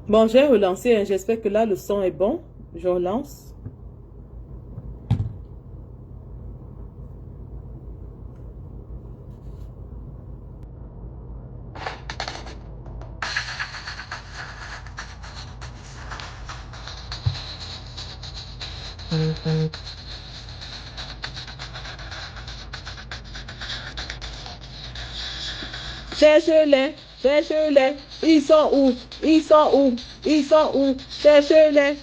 Bon, j'ai relancé, hein. J'espère que là, le son est bon. Je relance. Cherche-les, cherche-les. Ils sont où? Ils sont où? Ils sont où? Cherche-les.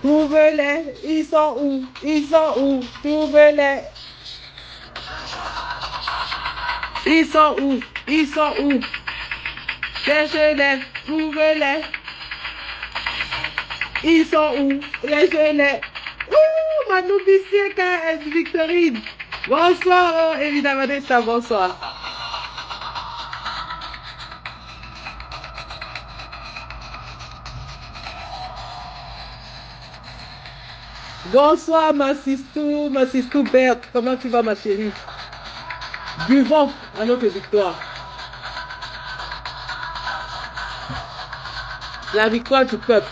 Trouve-les. Ils sont où? Ils sont où? Trouve-les. Ils sont où? Ils sont où? Cherche-les. Trouve-les. Ils sont où? Cherche-les. Ouh, ma nouvicier KS Victorine. Bonsoir, évidemment, Nesta, bonsoir. Bonsoir, ma sistou Berthe. Comment tu vas, ma chérie? Buvons à notre victoire. La victoire du peuple.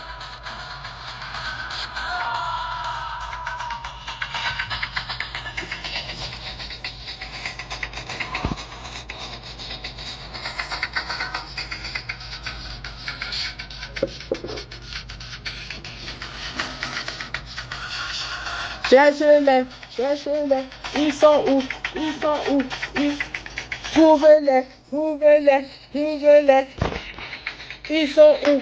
Cherche-les, cherche-les. Ils sont où? Ils sont où? Trouvez-les, trouvez-les, trouvez-les. Ils sont où?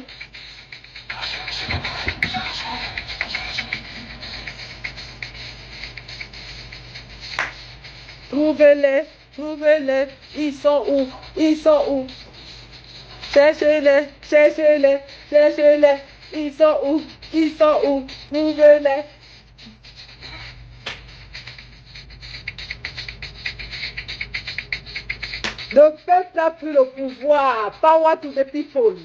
Trouvez-les, trouvez-les. Ils sont où? Ils sont où? Cherchez-les, cherchez-les, cherchez-les. Ils sont où? Ils sont où? Trouvez-les. Le peuple a pris le pouvoir. Power to the people.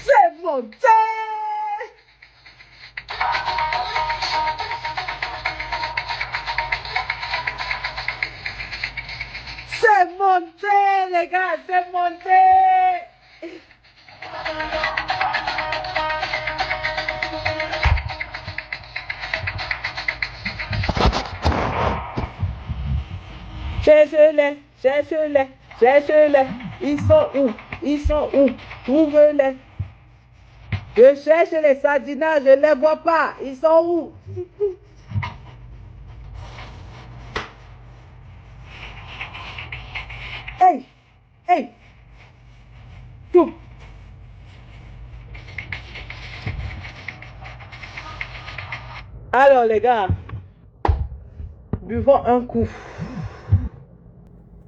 C'est monté. C'est monté, les gars, c'est monté. Cherchez-les, cherchez-les, cherchez-les. Ils sont où? Ils sont où? Trouvez-les. Je cherche les sardinats, je ne les vois pas. Ils sont où? Hey, hey, tout. Alors les gars, buvons un coup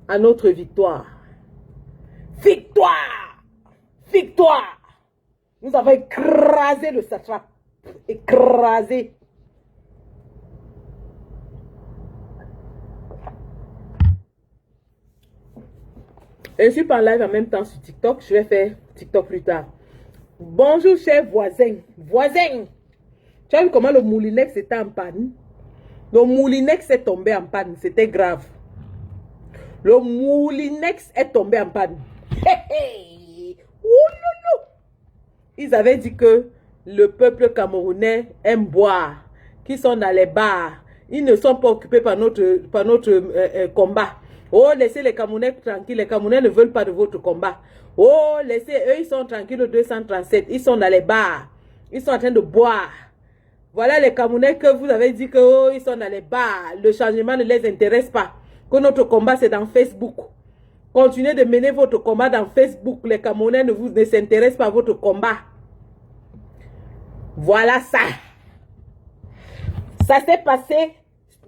à notre victoire. Victoire! Victoire! Nous avons écrasé le satrape. Écrasé. Et je suis pas en live en même temps sur TikTok. Je vais faire TikTok plus tard. Bonjour, chers voisins. Voisins! Tu as vu comment le moulinex était en panne? Le moulinex est tombé en panne. C'était grave. Le moulinex est tombé en panne. Hey, hey. Ils avaient dit que le peuple camerounais aime boire, qu'ils sont dans les bars. Ils ne sont pas occupés par notre combat. Oh, laissez les Camerounais tranquilles. Les Camerounais ne veulent pas de votre combat. Oh, laissez, eux, ils sont tranquilles au 237. Ils sont dans les bars. Ils sont en train de boire. Voilà les Camerounais que vous avez dit que oh, ils sont dans les bars. Le changement ne les intéresse pas. Que notre combat, c'est dans Facebook. Continuez de mener votre combat dans Facebook. Les Camerounais ne s'intéressent pas à votre combat. Voilà ça. Ça s'est passé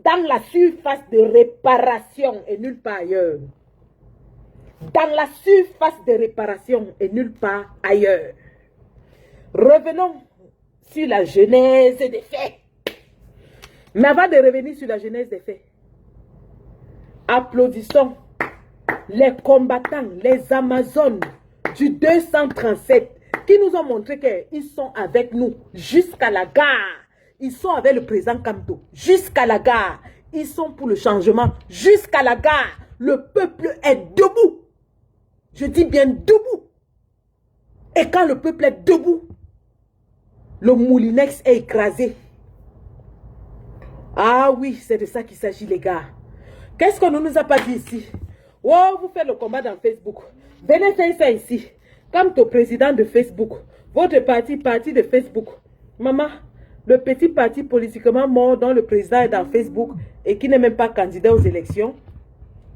dans la surface de réparation et nulle part ailleurs. Dans la surface de réparation et nulle part ailleurs. Revenons sur la genèse des faits. Mais avant de revenir sur la genèse des faits, applaudissons les combattants, les Amazones du 237 qui nous ont montré qu'ils sont avec nous jusqu'à la gare. Ils sont avec le président Kamto jusqu'à la gare. ils sont pour le changement. Jusqu'à la gare, le peuple est debout. Je dis bien debout. Et quand le peuple est debout, le moulinex est écrasé. Ah oui, c'est de ça qu'il s'agit, les gars. Qu'est-ce qu'on ne nous a pas dit ici? Oh, vous faites le combat dans Facebook. Venez faire ça ici. Comme ton président de Facebook. Votre parti de Facebook. Maman, le petit parti politiquement mort dont le président est dans Facebook et qui n'est même pas candidat aux élections,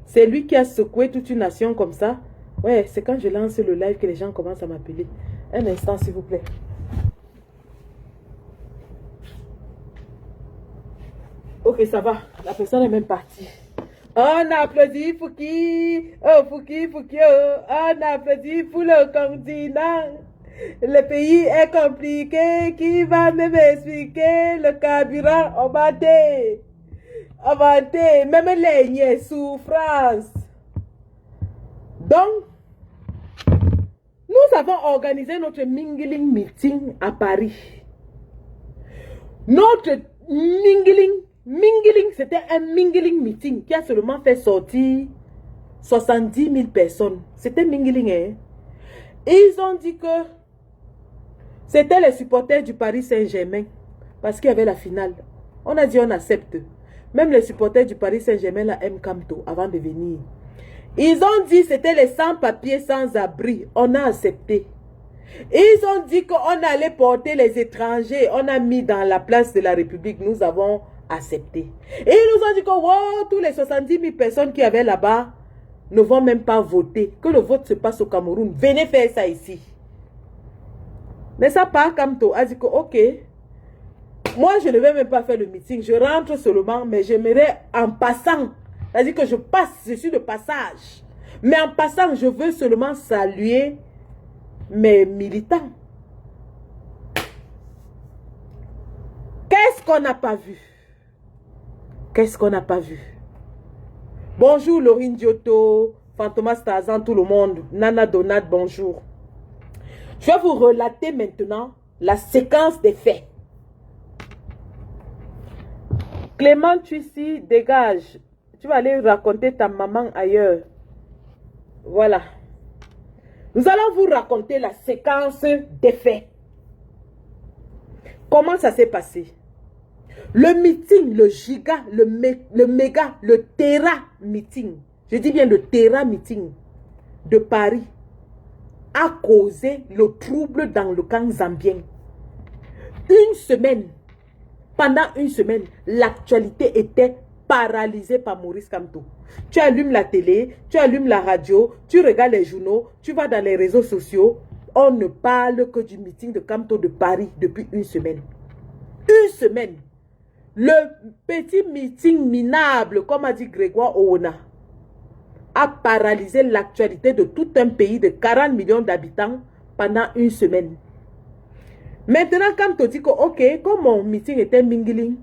c'est lui qui a secoué toute une nation comme ça. Ouais, c'est quand je lance le live que les gens commencent à m'appeler. Un instant, s'il vous plaît. Ok, ça va. La personne est même partie. On applaudit Fouki. Oh, Fouki, Fouki. Oh. On applaudit pour le candidat. Le pays est compliqué. Qui va même expliquer le carburant augmenté? Augmenté. Même les souffrance. Donc, nous avons organisé notre mingling meeting à Paris. Notre mingling, c'était un mingling meeting qui a seulement fait sortir 70 000 personnes. C'était mingling, hein? Ils ont dit que c'était les supporters du Paris Saint-Germain parce qu'il y avait la finale. On a dit on accepte. Même les supporters du Paris Saint-Germain, la M. Camto, avant de venir. Ils ont dit que c'était les sans-papiers, sans-abri. On a accepté. Ils ont dit qu'on allait porter les étrangers. On a mis dans la place de la République. Nous avons accepté. Et ils nous ont dit que wow, tous les 70 000 personnes qui avaient là-bas ne vont même pas voter. Que le vote se passe au Cameroun. Venez faire ça ici. Mais ça part Camto a dit que ok. Moi, je ne vais même pas faire le meeting. Je rentre seulement, mais j'aimerais en passant. C'est-à-dire que je passe, je suis de passage. Mais en passant, je veux seulement saluer mes militants. Qu'est-ce qu'on n'a pas vu? Qu'est-ce qu'on n'a pas vu? Bonjour Laurine Diotto, Fantomas Tarzan, tout le monde. Nana Donat, bonjour. Je vais vous relater maintenant la séquence des faits. Clément Tuissi, dégage. Tu vas aller raconter ta maman ailleurs. Voilà. Nous allons vous raconter la séquence des faits. Comment ça s'est passé? Le meeting, le giga, le méga, le terra meeting. Je dis bien le terra meeting de Paris a causé le trouble dans le camp zambien. Une semaine, pendant une semaine, l'actualité était paralysée par Maurice Kamto. Tu allumes la télé, tu allumes la radio, tu regardes les journaux, tu vas dans les réseaux sociaux. On ne parle que du meeting de Kamto de Paris depuis une semaine. Une semaine. Le petit meeting minable, comme a dit Grégoire Oona, a paralysé l'actualité de tout un pays de 40 millions d'habitants pendant une semaine. Maintenant, Kamto dit que, ok, comme mon meeting était mingling,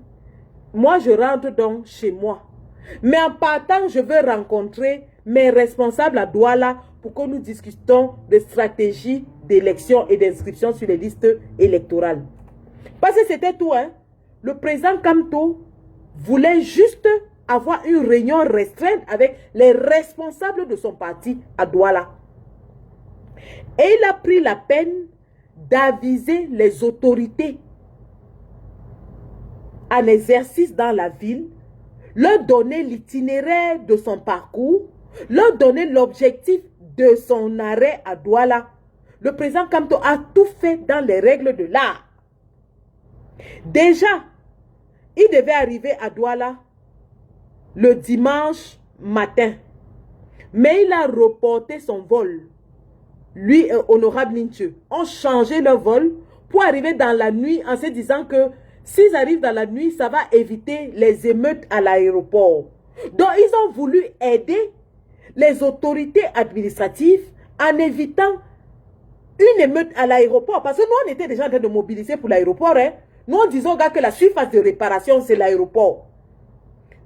moi je rentre donc chez moi. Mais en partant, je veux rencontrer mes responsables à Douala pour que nous discutions de stratégie d'élection et d'inscription sur les listes électorales. Parce que c'était tout, hein. Le président Kamto voulait juste avoir une réunion restreinte avec les responsables de son parti à Douala. Et il a pris la peine d'aviser les autorités en exercice dans la ville, leur donner l'itinéraire de son parcours, leur donner l'objectif de son arrêt à Douala. Le président Kamto a tout fait dans les règles de l'art. Déjà, il devait arriver à Douala le dimanche matin. Mais il a reporté son vol. Lui et Honorable Ninche ont changé leur vol pour arriver dans la nuit en se disant que s'ils arrivent dans la nuit, ça va éviter les émeutes à l'aéroport. Donc, ils ont voulu aider les autorités administratives en évitant une émeute à l'aéroport. Parce que nous, on était déjà en train de mobiliser pour l'aéroport. Hein. Nous, on disait aux gars que la surface de réparation, c'est l'aéroport.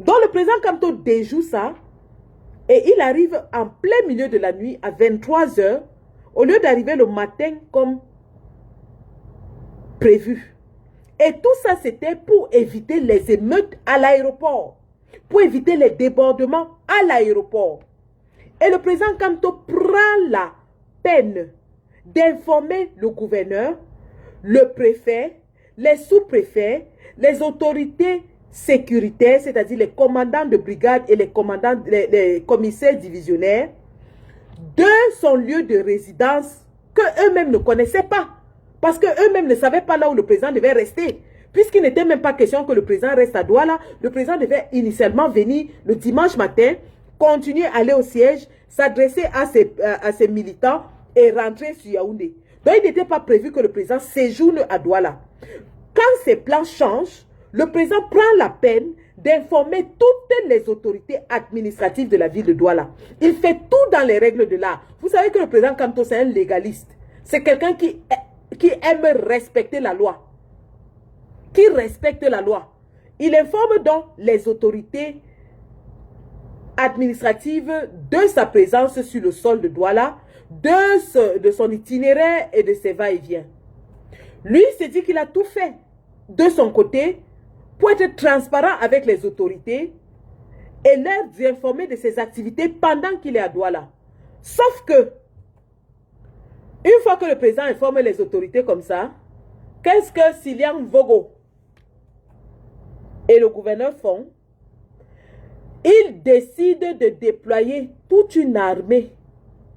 Donc, le président Kamto déjoue ça. Et il arrive en plein milieu de la nuit à 23 h au lieu d'arriver le matin comme prévu. Et tout ça, c'était pour éviter les émeutes à l'aéroport. pour éviter les débordements à l'aéroport. Et le président Kamto prend la peine d'informer le gouverneur, le préfet, les sous-préfets, les autorités sécuritaires, c'est-à-dire les commandants de brigade et les commissaires divisionnaires, de son lieu de résidence que eux-mêmes ne connaissaient pas. Parce qu'eux-mêmes ne savaient pas là où le président devait rester. Puisqu'il n'était même pas question que le président reste à Douala, le président devait initialement venir le dimanche matin, continuer à aller au siège, s'adresser à ses militants et rentrer sur Yaoundé. Donc il n'était pas prévu que le président séjourne à Douala. Quand ces plans changent, le président prend la peine d'informer toutes les autorités administratives de la ville de Douala. Il fait tout dans les règles de l'art. Vous savez que le président Kamto, c'est un légaliste. C'est quelqu'un qui aime respecter la loi. Qui respecte la loi. Il informe donc les autorités administratives de sa présence sur le sol de Douala, de son itinéraire et de ses va-et-vient. Lui s'est dit qu'il a tout fait de son côté pour être transparent avec les autorités et leur informer de ses activités pendant qu'il est à Douala. Sauf que, une fois que le président informe les autorités comme ça, qu'est-ce que Silian Vogo et le gouverneur font? Ils décident de déployer toute une armée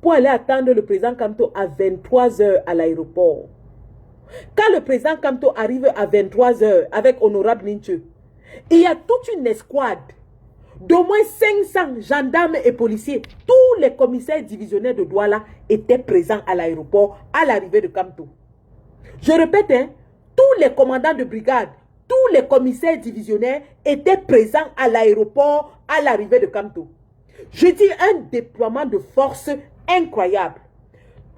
pour aller attendre le président Kamto à 23 h à l'aéroport. Quand le président Kamto arrive à 23 h avec Honorable Ninche, il y a toute une escouade d'au moins 500 gendarmes et policiers. Tous les commissaires divisionnaires de Douala étaient présents à l'aéroport à l'arrivée de Kamto. Je répète, hein, tous les commandants de brigade, tous les commissaires divisionnaires étaient présents à l'aéroport à l'arrivée de Kamto. Je dis un déploiement de force incroyable.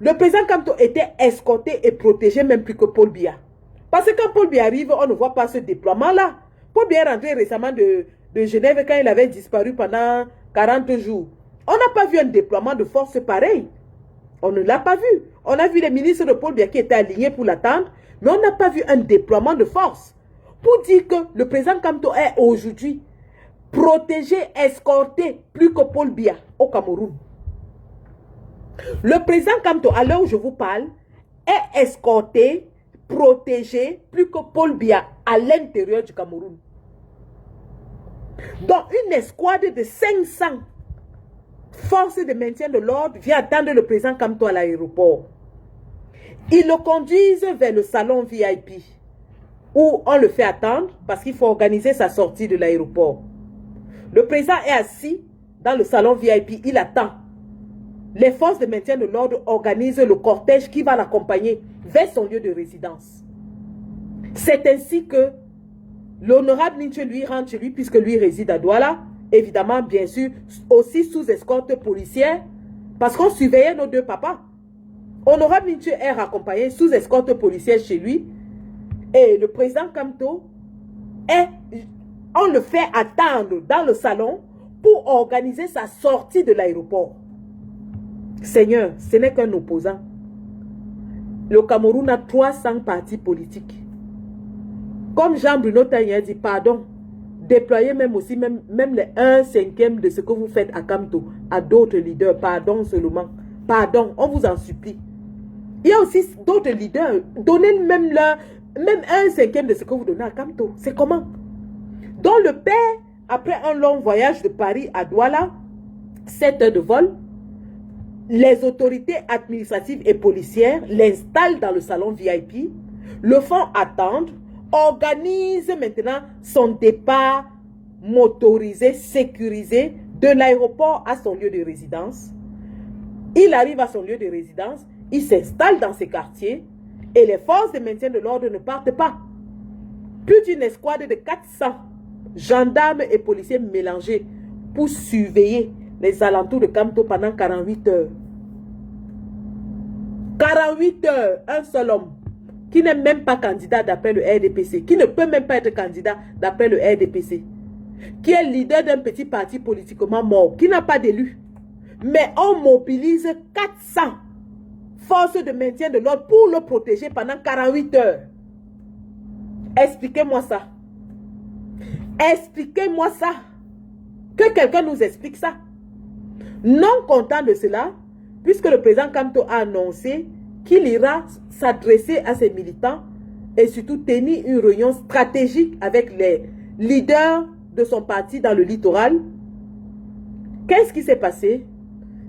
Le président Kamto était escorté et protégé même plus que Paul Biya. Parce que quand Paul Biya arrive, on ne voit pas ce déploiement-là. Paul Biya est rentré récemment de Genève quand il avait disparu pendant 40 jours. On n'a pas vu un déploiement de force pareil. On ne l'a pas vu. On a vu les ministres de Paul Biya qui étaient alignés pour l'attendre, mais on n'a pas vu un déploiement de force. Pour dire que le président Kamto est aujourd'hui protégé, escorté plus que Paul Biya au Cameroun. Le président Kamto, à l'heure où je vous parle, est escorté, protégé plus que Paul Biya à l'intérieur du Cameroun. Donc, une escouade de 500 forces de maintien de l'ordre vient attendre le président Kamto à l'aéroport. Ils le conduisent vers le salon VIP où on le fait attendre parce qu'il faut organiser sa sortie de l'aéroport. Le président est assis dans le salon VIP, il attend. Les forces de maintien de l'ordre organisent le cortège qui va l'accompagner vers son lieu de résidence. C'est ainsi que l'honorable Ninche lui rentre chez lui puisque lui réside à Douala. Évidemment, bien sûr, aussi sous escorte policière parce qu'on surveillait nos deux papas. Honorable Ninche est raccompagné sous escorte policière chez lui. Et le président Kamto, on le fait attendre dans le salon pour organiser sa sortie de l'aéroport. Seigneur, ce n'est qu'un opposant. Le Cameroun a 300 partis politiques. Comme Jean-Bruno Tanya dit, pardon, déployez même aussi même les 1/5 de ce que vous faites à Kamto, à d'autres leaders. Pardon seulement. Pardon, on vous en supplie. Il y a aussi d'autres leaders. Donnez même 1/5 de ce que vous donnez à Kamto. C'est comment? Donc le père, après un long voyage de Paris à Douala, 7 heures de vol, les autorités administratives et policières l'installent dans le salon VIP, le font attendre, organisent maintenant son départ motorisé, sécurisé de l'aéroport à son lieu de résidence. Il arrive à son lieu de résidence, il s'installe dans ses quartiers et les forces de maintien de l'ordre ne partent pas. Plus d'une escouade de 400 gendarmes et policiers mélangés pour surveiller les alentours de Kamto pendant 48 heures. 48 heures, un seul homme qui n'est même pas candidat d'après le RDPC, qui ne peut même pas être candidat d'après le RDPC, qui est leader d'un petit parti politiquement mort, qui n'a pas d'élu. Mais on mobilise 400 forces de maintien de l'ordre pour le protéger pendant 48 heures. Expliquez-moi ça. Expliquez-moi ça. Que quelqu'un nous explique ça. Non content de cela, puisque le président Kamto a annoncé qu'il ira s'adresser à ses militants et surtout tenir une réunion stratégique avec les leaders de son parti dans le littoral. Qu'est-ce qui s'est passé?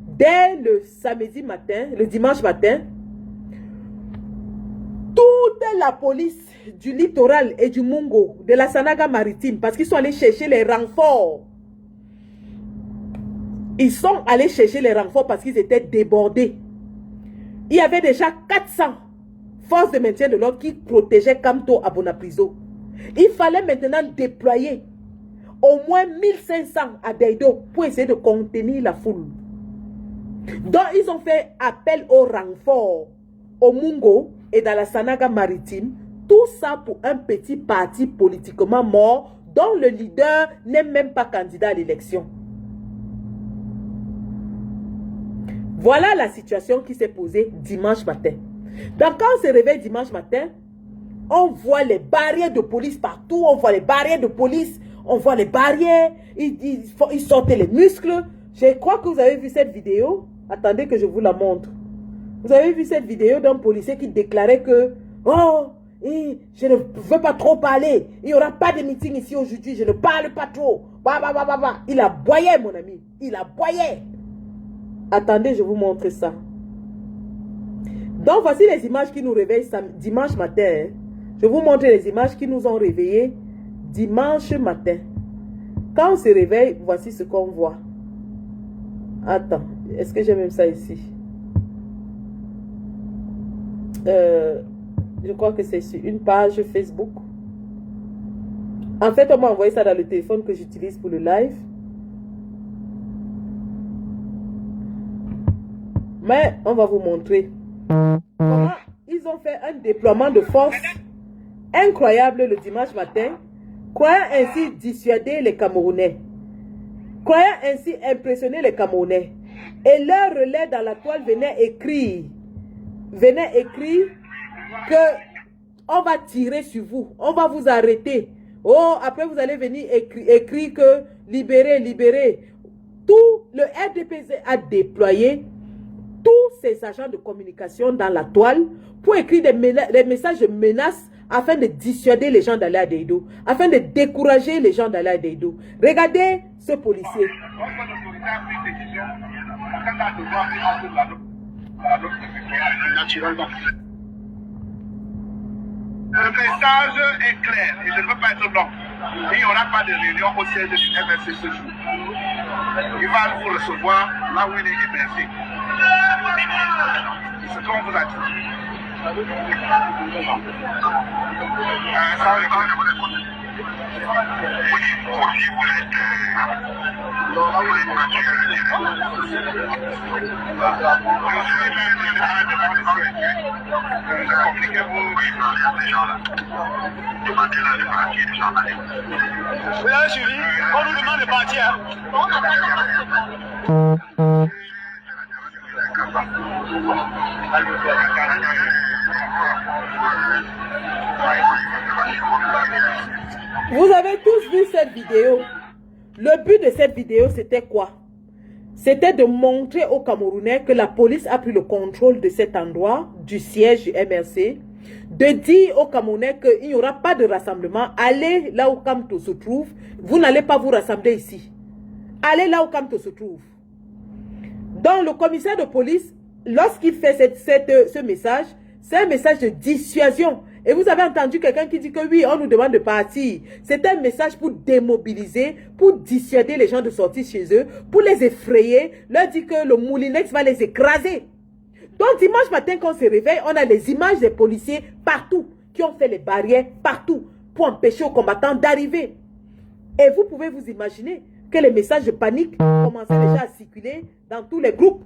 Dès le samedi matin, le dimanche matin, toute la police du littoral et du Mungo, de la Sanaga maritime, parce qu'ils sont allés chercher les renforts. Ils sont allés chercher les renforts parce qu'ils étaient débordés. Il y avait déjà 400 forces de maintien de l'ordre qui protégeaient Kamto à Bonapriso. Il fallait maintenant déployer au moins 1500 à Deido pour essayer de contenir la foule. Donc, ils ont fait appel au renfort au Mungo et dans la Sanaga maritime. Tout ça pour un petit parti politiquement mort dont le leader n'est même pas candidat à l'élection. Voilà la situation qui s'est posée dimanche matin. Donc, quand on se réveille dimanche matin, on voit les barrières de police partout. On voit les barrières de police. On voit les barrières. Ils sortaient les muscles. Je crois que vous avez vu cette vidéo. Attendez que je vous la montre. Vous avez vu cette vidéo d'un policier qui déclarait que « Oh, je ne veux pas trop parler. Il n'y aura pas de meeting ici aujourd'hui. Je ne parle pas trop. » Il aboyait, mon ami. Il aboyait. Attendez, je vous montre ça. Donc, voici les images qui nous réveillent dimanche matin. Je vous montre les images qui nous ont réveillés dimanche matin. Quand on se réveille, voici ce qu'on voit. Attends, est-ce que j'ai même ça ici? Je crois que c'est sur une page Facebook. En fait, on m'a envoyé ça dans le téléphone que j'utilise pour le live. Mais on va vous montrer comment ils ont fait un déploiement de force incroyable le dimanche matin, croyant ainsi dissuader les Camerounais, croyant ainsi impressionner les Camerounais. Et leur relais dans la toile venait écrire que on va tirer sur vous, on va vous arrêter. Oh, après vous allez venir écrire que libérez, libérez. Tout le RDPC a déployé tous ces agents de communication dans la toile pour écrire des messages de menaces afin de dissuader les gens d'aller à Deido, afin de décourager les gens d'aller à Deido. Regardez ce policier. Le message est clair et je ne veux pas être long. Il n'y aura pas de réunion au siège du MRC ce jour. Il va vous recevoir là où il est hébergé. C'est ce qu'on vous a dit. Vous avez suivi? On nous demande de partir. Vous avez tous vu cette vidéo. Le but de cette vidéo, c'était quoi? C'était de montrer aux Camerounais que la police a pris le contrôle de cet endroit, du siège du MRC, de dire aux Camerounais qu'il n'y aura pas de rassemblement. Allez là où Kamto se trouve. Vous n'allez pas vous rassembler ici. Allez là où Kamto se trouve. Donc le commissaire de police, lorsqu'il fait ce message, c'est un message de dissuasion. Et vous avez entendu quelqu'un qui dit que oui, on nous demande de partir. C'est un message pour démobiliser, pour dissuader les gens de sortir chez eux, pour les effrayer, leur dire que le Moulinex va les écraser. Donc dimanche matin, quand on se réveille, on a les images des policiers partout, qui ont fait les barrières partout, pour empêcher aux combattants d'arriver. Et vous pouvez vous imaginer que les messages de panique commençaient déjà à circuler dans tous les groupes.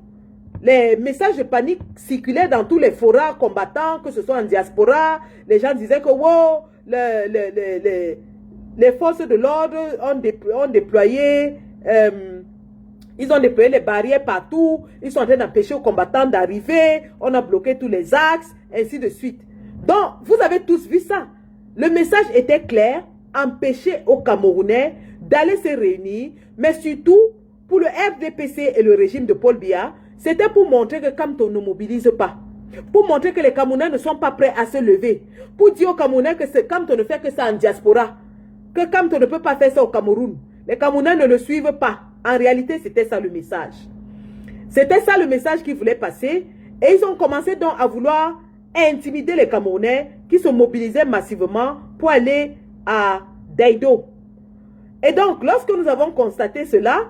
Les messages de panique circulaient dans tous les forats combattants, que ce soit en diaspora. Les gens disaient que wow, les forces de l'ordre ont déployé les barrières partout. Ils sont en train d'empêcher aux combattants d'arriver. On a bloqué tous les axes, ainsi de suite. Donc, vous avez tous vu ça. Le message était clair, empêcher aux Camerounais d'aller se réunir, mais surtout pour le RDPC et le régime de Paul Biya, c'était pour montrer que quand on ne mobilise pas, pour montrer que les Camerounais ne sont pas prêts à se lever, pour dire aux Camerounais que quand on ne fait que ça en diaspora, que quand on ne peut pas faire ça au Cameroun, les Camerounais ne le suivent pas. En réalité, c'était ça le message. C'était ça le message qu'ils voulaient passer. Et ils ont commencé donc à vouloir intimider les Camerounais qui se mobilisaient massivement pour aller à Daido. Et donc, lorsque nous avons constaté cela,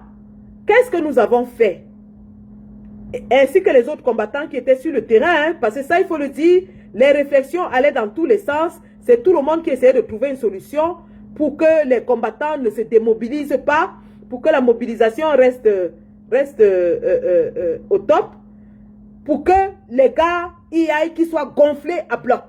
qu'est-ce que nous avons fait? Ainsi que les autres combattants qui étaient sur le terrain, hein, parce que ça, il faut le dire, les réflexions allaient dans tous les sens. C'est tout le monde qui essayait de trouver une solution pour que les combattants ne se démobilisent pas, pour que la mobilisation reste au top, pour que les gars y aillent, qu'ils soient gonflés à bloc.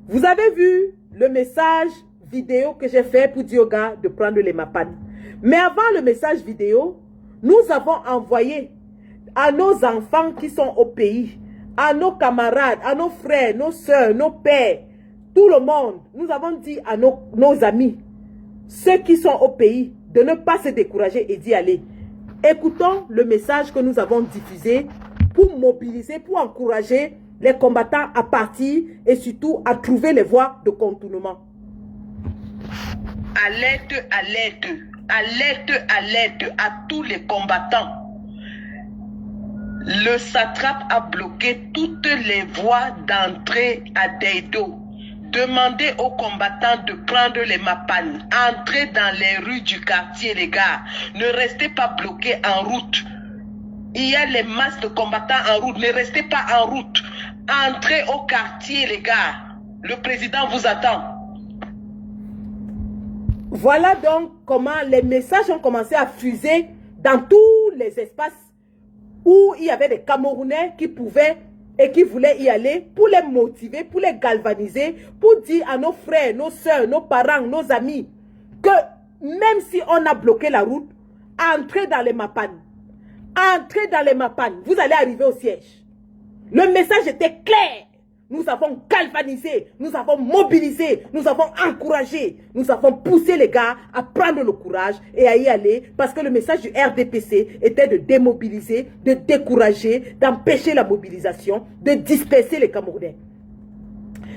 Vous avez vu le message vidéo que j'ai fait pour dire aux gars de prendre les mapanes. Mais avant le message vidéo, nous avons envoyé à nos enfants qui sont au pays, à nos camarades, à nos frères, nos soeurs, nos pères, tout le monde, nous avons dit à nos amis, ceux qui sont au pays, de ne pas se décourager et d'y aller. Écoutons le message que nous avons diffusé pour mobiliser, pour encourager les combattants à partir et surtout à trouver les voies de contournement. Alerte, alerte, alerte, alerte à tous les combattants. Le satrape a bloqué toutes les voies d'entrée à Daido. Demandez aux combattants de prendre les mapanes. Entrez dans les rues du quartier, les gars. Ne restez pas bloqués en route. Il y a les masses de combattants en route. Ne restez pas en route. Entrez au quartier, les gars. Le président vous attend. Voilà donc comment les messages ont commencé à fuser dans tous les espaces où il y avait des Camerounais qui pouvaient et qui voulaient y aller pour les motiver, pour les galvaniser, pour dire à nos frères, nos soeurs, nos parents, nos amis que même si on a bloqué la route, entrez dans les mapanes. Entrez dans les mapanes. Vous allez arriver au siège. Le message était clair. Nous avons galvanisé, nous avons mobilisé, nous avons encouragé, nous avons poussé les gars à prendre le courage et à y aller parce que le message du RDPC était de démobiliser, de décourager, d'empêcher la mobilisation, de disperser les Camerounais.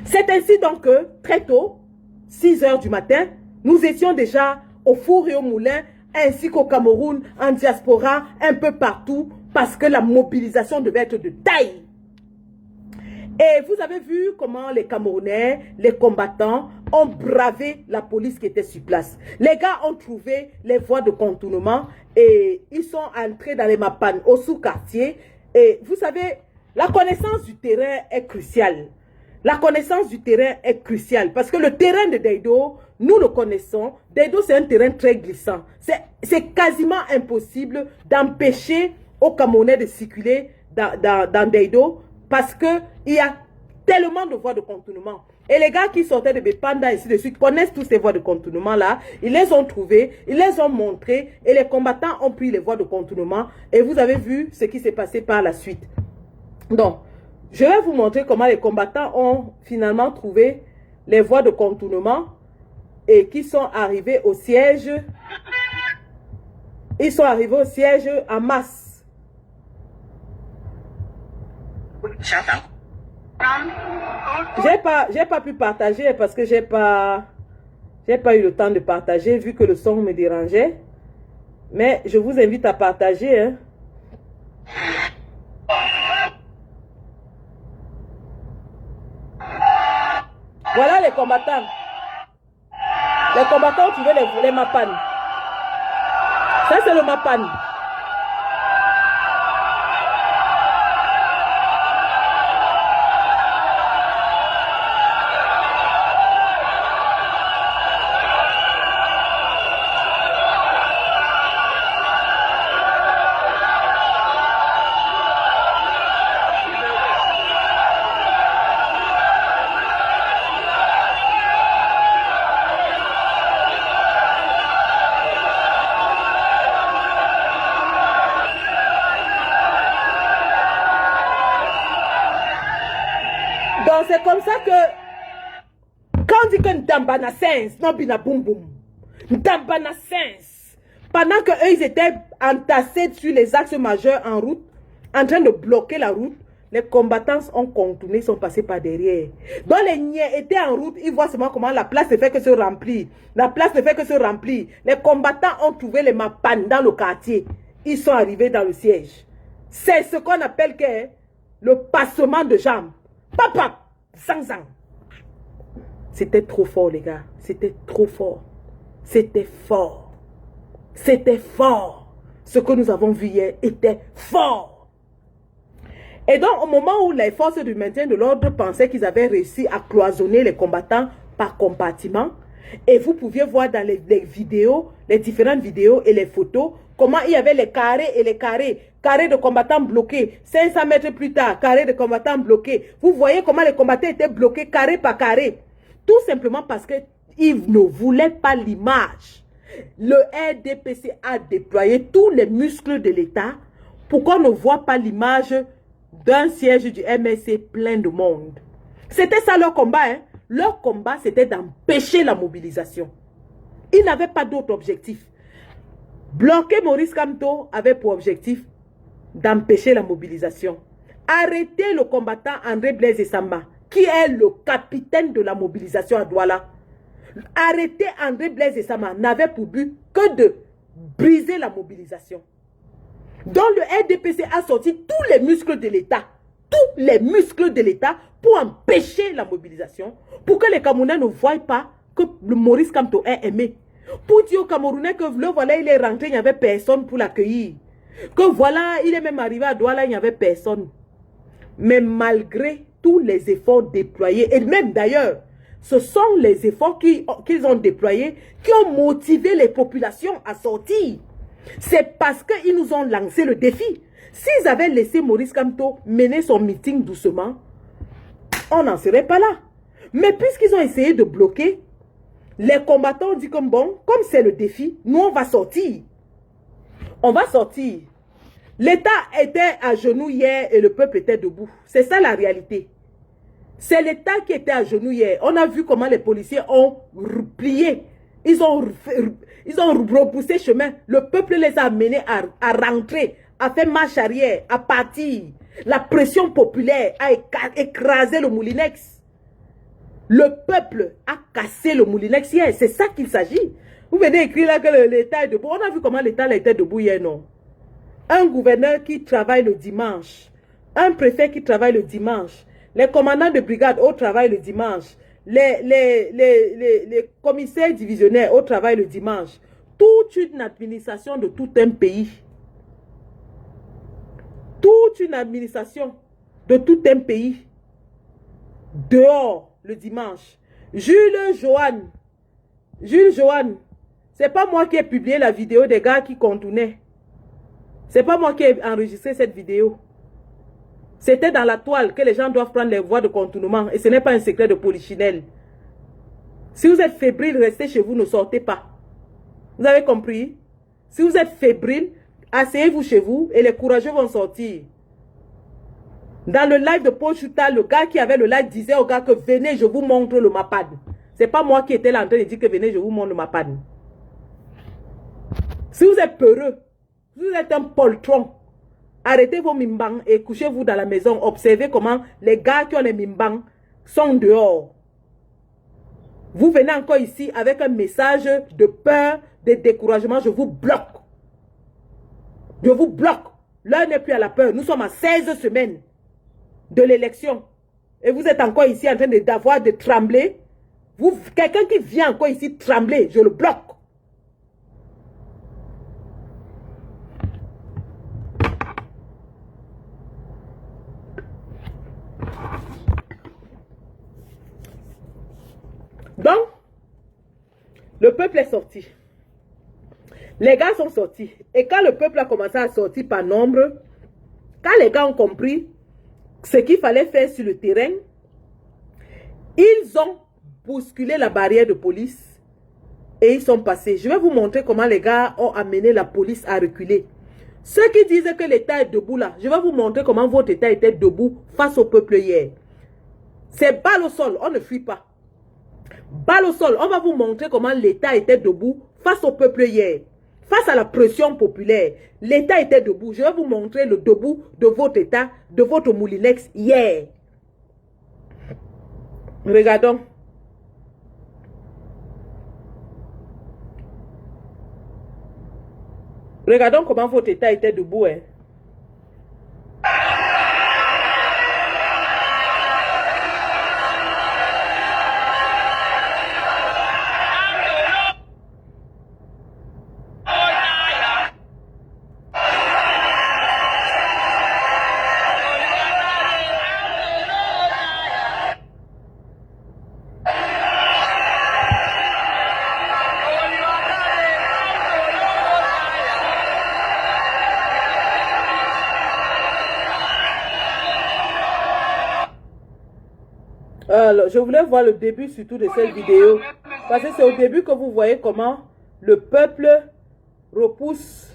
C'est ainsi donc que très tôt, 6 h du matin, nous étions déjà au four et au moulin ainsi qu'au Cameroun, en diaspora, un peu partout parce que la mobilisation devait être de taille. Et vous avez vu comment les Camerounais, les combattants, ont bravé la police qui était sur place. Les gars ont trouvé les voies de contournement et ils sont entrés dans les mapanes au sous-quartier. Et vous savez, la connaissance du terrain est cruciale. La connaissance du terrain est cruciale parce que le terrain de Daido, nous le connaissons. Daido, c'est un terrain très glissant. C'est quasiment impossible d'empêcher aux Camerounais de circuler dans Daido parce qu'il y a tellement de voies de contournement. Et les gars qui sortaient de Bepanda et ainsi de suite connaissent toutes ces voies de contournement-là. Ils les ont trouvées, ils les ont montrées et les combattants ont pris les voies de contournement. Et vous avez vu ce qui s'est passé par la suite. Donc, je vais vous montrer comment les combattants ont finalement trouvé les voies de contournement et qui sont arrivés au siège. Ils sont arrivés au siège en masse. J'ai pas pu partager parce que j'ai pas eu le temps de partager vu que le son me dérangeait. Mais je vous invite à partager. Hein. Voilà les combattants. Les combattants ont trouvé les mapanes. Ça c'est le mapane. C'est comme ça que quand on dit que Ndambana sens, non bina boum boum. D'Ambanassens. Pendant qu'eux, ils étaient entassés sur les axes majeurs en route, en train de bloquer la route, les combattants ont contourné, sont passés par derrière. Donc les niais étaient en route, ils voient seulement comment la place ne fait que se remplir. La place ne fait que se remplir. Les combattants ont trouvé les mapanes dans le quartier. Ils sont arrivés dans le siège. C'est ce qu'on appelle que le passement de jambes. Papa, zang zang. C'était trop fort, les gars. C'était trop fort. C'était fort. C'était fort. Ce que nous avons vu hier était fort. Et donc, au moment où les forces du maintien de l'ordre pensaient qu'ils avaient réussi à cloisonner les combattants par compartiment, et vous pouviez voir dans les vidéos, les différentes vidéos et les photos, comment il y avait les carrés et les carrés. Carrés de combattants bloqués. 500 mètres plus tard, carrés de combattants bloqués. Vous voyez comment les combattants étaient bloqués carré par carré. Tout simplement parce qu'ils ne voulaient pas l'image. Le RDPC a déployé tous les muscles de l'État pour qu'on ne voit pas l'image d'un siège du MSC plein de monde. C'était ça leur combat. Hein? Leur combat, c'était d'empêcher la mobilisation. Ils n'avaient pas d'autre objectif. Bloquer Maurice Kamto avait pour objectif d'empêcher la mobilisation. Arrêter le combattant André Blaise Essamba, qui est le capitaine de la mobilisation à Douala. Arrêter André Blaise Essamba n'avait pour but que de briser la mobilisation. Donc le RDPC a sorti tous les muscles de l'État, tous les muscles de l'État pour empêcher la mobilisation, pour que les Camerounais ne voient pas que le Maurice Kamto est aimé. Pour dire aux Camerounais que le voilà, il est rentré, il n'y avait personne pour l'accueillir. Que voilà, il est même arrivé à Douala, il n'y avait personne. Mais malgré tous les efforts déployés, et même d'ailleurs, ce sont les efforts qu'ils ont déployés qui ont motivé les populations à sortir. C'est parce qu'ils nous ont lancé le défi. S'ils avaient laissé Maurice Kamto mener son meeting doucement, on n'en serait pas là. Mais puisqu'ils ont essayé de bloquer, les combattants ont dit comme bon, comme c'est le défi, nous on va sortir. On va sortir. L'État était à genoux hier et le peuple était debout. C'est ça la réalité. C'est l'État qui était à genoux hier. On a vu comment les policiers ont replié. Ils ont repoussé chemin. Le peuple les a amenés à rentrer, à faire marche arrière, à partir. La pression populaire a écrasé le Moulinex. Le peuple a cassé le Moulinex hier. C'est ça qu'il s'agit. Vous venez écrire là que l'État est debout. On a vu comment l'État était debout hier, non? Un gouverneur qui travaille le dimanche. Un préfet qui travaille le dimanche. Les commandants de brigade au travail le dimanche. Les commissaires divisionnaires au travail le dimanche. Toute une administration de tout un pays. Toute une administration de tout un pays. Dehors le dimanche. Jules Johan, c'est pas moi qui ai publié la vidéo des gars qui contournaient. C'est pas moi qui ai enregistré cette vidéo. C'était dans la toile que les gens doivent prendre les voies de contournement. Et ce n'est pas un secret de polichinelle. Si vous êtes fébrile, restez chez vous, ne sortez pas. Vous avez compris? Si vous êtes fébrile, asseyez-vous chez vous et les courageux vont sortir. Dans le live de Paul Chouta, le gars qui avait le live disait au gars que venez, je vous montre le MAPAD. C'est pas moi qui étais là en train de dire que venez, je vous montre le MAPAD. Si vous êtes peureux, si vous êtes un poltron, arrêtez vos mimbangs et couchez-vous dans la maison. Observez comment les gars qui ont les mimbangs sont dehors. Vous venez encore ici avec un message de peur, de découragement. Je vous bloque. Je vous bloque. L'heure n'est plus à la peur. Nous sommes à 16 semaines de l'élection. Et vous êtes encore ici en train de trembler. Quelqu'un qui vient encore ici trembler, je le bloque. Donc, le peuple est sorti. Les gars sont sortis. Et quand le peuple a commencé à sortir par nombre, quand les gars ont compris ce qu'il fallait faire sur le terrain, ils ont bousculé la barrière de police et ils sont passés. Je vais vous montrer comment les gars ont amené la police à reculer. Ceux qui disent que l'État est debout là, je vais vous montrer comment votre État était debout face au peuple hier. C'est balle au sol, on ne fuit pas. Balle au sol, on va vous montrer comment l'État était debout face au peuple hier, face à la pression populaire, l'État était debout. Je vais vous montrer le debout de votre État, de votre Moulinex hier. Regardons. Regardons comment votre État était debout. Hein. Alors, je voulais voir le début surtout de cette vidéo. Parce que c'est au début que vous voyez comment le peuple repousse.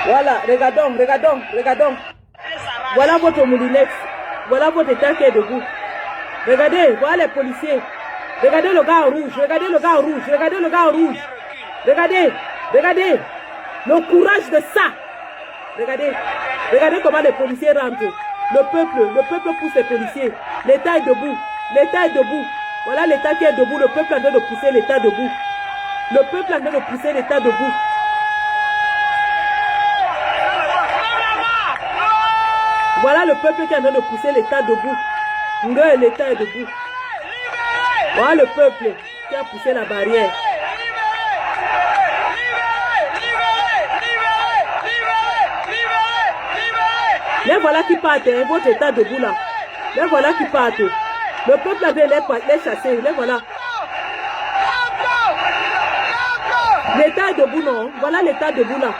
Voilà, regardons, regardons, regardons. Voilà votre Moulinex. Voilà votre État qui est debout. Regardez, voilà les policiers. Regardez le gars en rouge, regardez le gars en rouge, regardez le gars en rouge. Regardez, regardez. Le courage de ça. Regardez, regardez comment les policiers rentrent. Le peuple pousse les policiers. L'État est debout. L'État est debout. Voilà l'État qui est debout. Le peuple est en train de pousser l'État debout. Le peuple est en train de pousser l'État debout. Voilà le peuple qui est en train de pousser l'État debout. L'État est debout. Voilà le peuple qui a poussé la barrière. Les voilà qui partent, hein, votre État debout là. Les voilà qui partent. Le peuple avait les chasser, les voilà. L'État est debout, non? Voilà l'État debout là.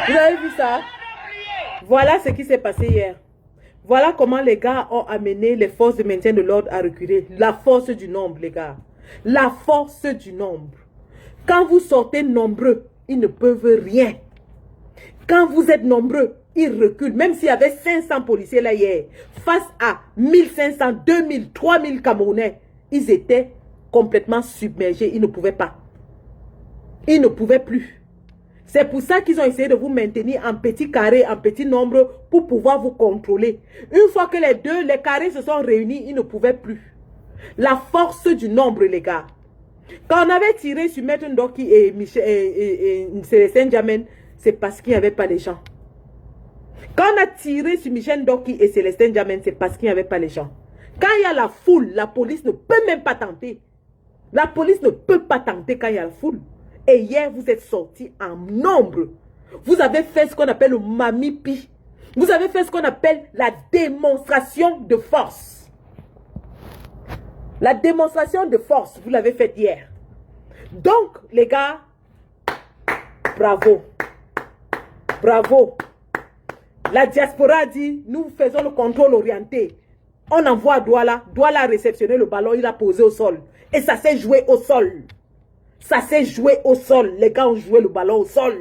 Vous avez vu ça? Voilà ce qui s'est passé hier. Voilà comment les gars ont amené les forces de maintien de l'ordre à reculer. La force du nombre, les gars. La force du nombre. Quand vous sortez nombreux, ils ne peuvent rien. Quand vous êtes nombreux, ils reculent. Même s'il y avait 500 policiers là hier, face à 1500, 2000, 3000 Camerounais, ils étaient complètement submergés. Ils ne pouvaient pas. Ils ne pouvaient plus. C'est pour ça qu'ils ont essayé de vous maintenir en petit carré, en petit nombre, pour pouvoir vous contrôler. Une fois que les carrés se sont réunis, ils ne pouvaient plus. La force du nombre, les gars. Quand on avait tiré sur Maître Ndoki et Célestin Djamène, c'est parce qu'il n'y avait pas les gens. Quand on a tiré sur Michel Ndoki et Célestin Djamène, c'est parce qu'il n'y avait pas les gens. Quand il y a la foule, la police ne peut même pas tenter. La police ne peut pas tenter quand il y a la foule. Et hier, vous êtes sortis en nombre. Vous avez fait ce qu'on appelle le mamipi. Vous avez fait ce qu'on appelle la démonstration de force. La démonstration de force, vous l'avez faite hier. Donc, les gars, bravo. Bravo. La diaspora dit, nous faisons le contrôle orienté. On envoie à Douala. Douala a réceptionné le ballon, il a posé au sol. Et ça s'est joué au sol. Ça s'est joué au sol. Les gars ont joué le ballon au sol.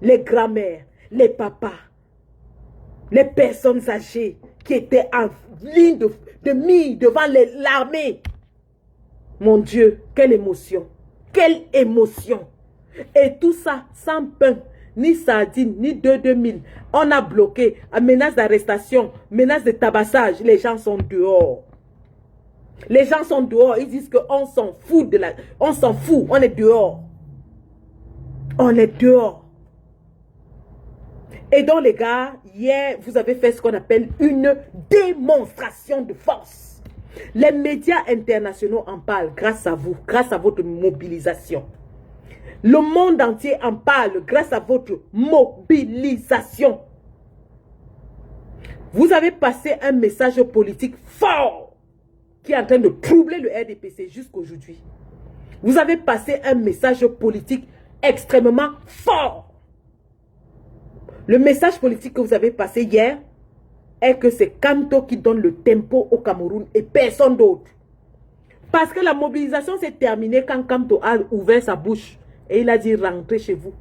Les grands-mères, les papas, les personnes âgées qui étaient en ligne de mire devant l'armée. Mon Dieu, quelle émotion. Quelle émotion. Et tout ça sans pain, ni sardines, ni 2000. On a bloqué, à menace d'arrestation, menace de tabassage. Les gens sont dehors. Les gens sont dehors. Ils disent qu'on s'en fout de la... On s'en fout. On est dehors. On est dehors. Et donc les gars, hier, vous avez fait ce qu'on appelle une démonstration de force. Les médias internationaux en parlent grâce à vous, grâce à votre mobilisation. Le monde entier en parle grâce à votre mobilisation. Vous avez passé un message politique fort qui est en train de troubler le RDPC jusqu'aujourd'hui. Vous avez passé un message politique extrêmement fort. Le message politique que vous avez passé hier est que c'est Kamto qui donne le tempo au Cameroun et personne d'autre. Parce que la mobilisation s'est terminée quand Kamto a ouvert sa bouche et il a dit rentrez chez vous.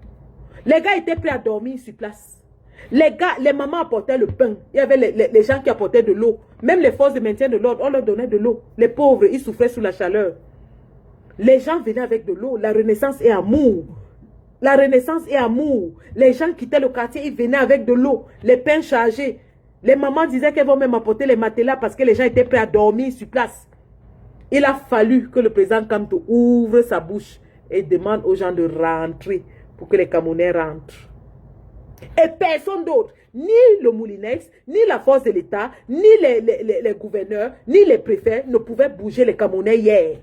Les gars étaient prêts à dormir sur place. Les mamans apportaient le pain. Il y avait les gens qui apportaient de l'eau. Même les forces de maintien de l'ordre, on leur donnait de l'eau. Les pauvres, ils souffraient sous la chaleur. Les gens venaient avec de l'eau. La renaissance est amour. La renaissance est amour. Les gens quittaient le quartier, ils venaient avec de l'eau, les pains chargés. Les mamans disaient qu'elles vont même apporter les matelas parce que les gens étaient prêts à dormir sur place. Il a fallu que le président Kamto ouvre sa bouche et demande aux gens de rentrer pour que les Camerounais rentrent. Et personne d'autre, ni le Moulinex, ni la force de l'État, ni les gouverneurs, ni les préfets ne pouvaient bouger les Camerounais hier.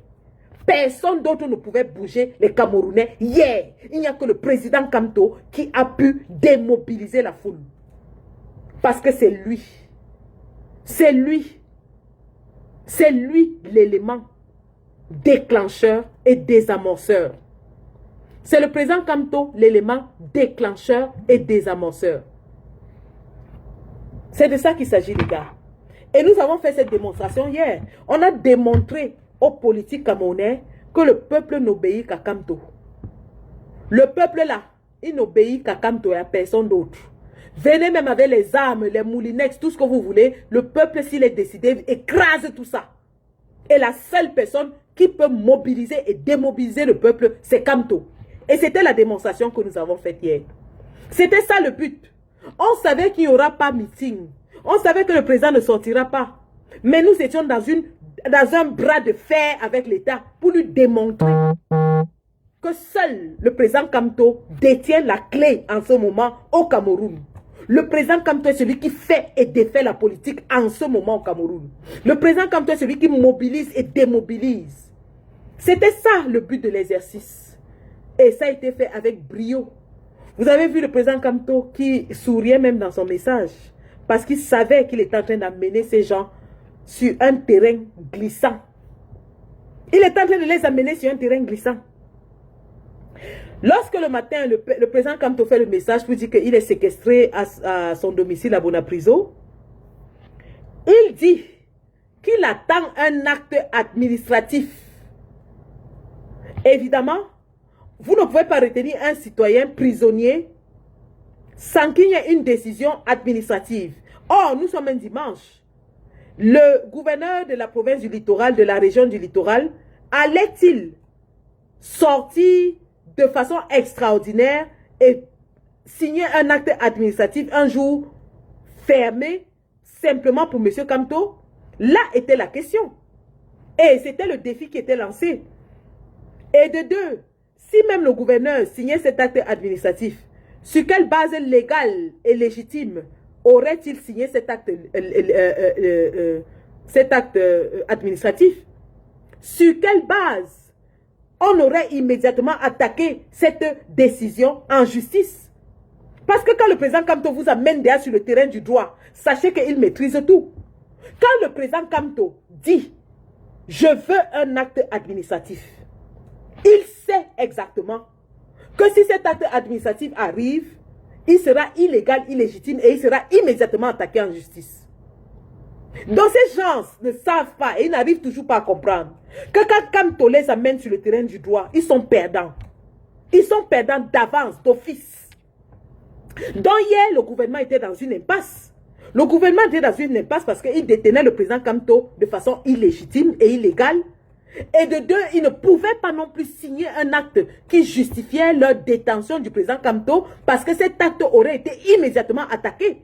Personne d'autre ne pouvait bouger les Camerounais hier. Il n'y a que le président Kamto qui a pu démobiliser la foule. Parce que c'est lui. C'est lui. C'est lui l'élément déclencheur et désamorceur. C'est le président Kamto l'élément déclencheur et désamorceur. C'est de ça qu'il s'agit, les gars. Et nous avons fait cette démonstration hier. On a démontré aux politiques camerounais que le peuple n'obéit qu'à Kamto. Le peuple là, il n'obéit qu'à Kamto et à personne d'autre. Venez même avec les armes, les moulinex, tout ce que vous voulez. Le peuple, s'il est décidé, écrase tout ça. Et la seule personne qui peut mobiliser et démobiliser le peuple, c'est Kamto. Et c'était la démonstration que nous avons faite hier. C'était ça le but. On savait qu'il n'y aura pas meeting. On savait que le président ne sortira pas. Mais nous étions dans un bras de fer avec l'État pour lui démontrer que seul le président Kamto détient la clé en ce moment au Cameroun. Le président Kamto est celui qui fait et défait la politique en ce moment au Cameroun. Le président Kamto est celui qui mobilise et démobilise. C'était ça le but de l'exercice. Et ça a été fait avec brio. Vous avez vu le président Kamto qui souriait même dans son message parce qu'il savait qu'il était en train d'amener ces gens sur un terrain glissant. Il est en train de les amener sur un terrain glissant. Lorsque le matin, le président Kamto fait le message pour dire qu'il est séquestré à son domicile à Bonapriso, il dit qu'il attend un acte administratif. Évidemment, vous ne pouvez pas retenir un citoyen prisonnier sans qu'il y ait une décision administrative. Or, nous sommes un dimanche. Le gouverneur de la province du littoral, de la région du littoral, allait-il sortir de façon extraordinaire et signer un acte administratif un jour fermé simplement pour M. Kamto? Là était la question. Et c'était le défi qui était lancé. Et de deux, si même le gouverneur signait cet acte administratif, sur quelle base légale et légitime aurait-il signé cet acte, administratif? Sur quelle base on aurait immédiatement attaqué cette décision en justice? Parce que quand le président Kamto vous amène derrière sur le terrain du droit, sachez qu'il maîtrise tout. Quand le président Kamto dit « Je veux un acte administratif », il sait exactement que si cet acte administratif arrive, il sera illégal, illégitime et il sera immédiatement attaqué en justice. Donc ces gens ne savent pas et ils n'arrivent toujours pas à comprendre que quand Kamto les amène sur le terrain du droit, ils sont perdants. Ils sont perdants d'avance, d'office. Donc hier, le gouvernement était dans une impasse. Le gouvernement était dans une impasse parce qu'il détenait le président Kamto de façon illégitime et illégale. Et de deux, ils ne pouvaient pas non plus signer un acte qui justifiait leur détention du président Kamto parce que cet acte aurait été immédiatement attaqué.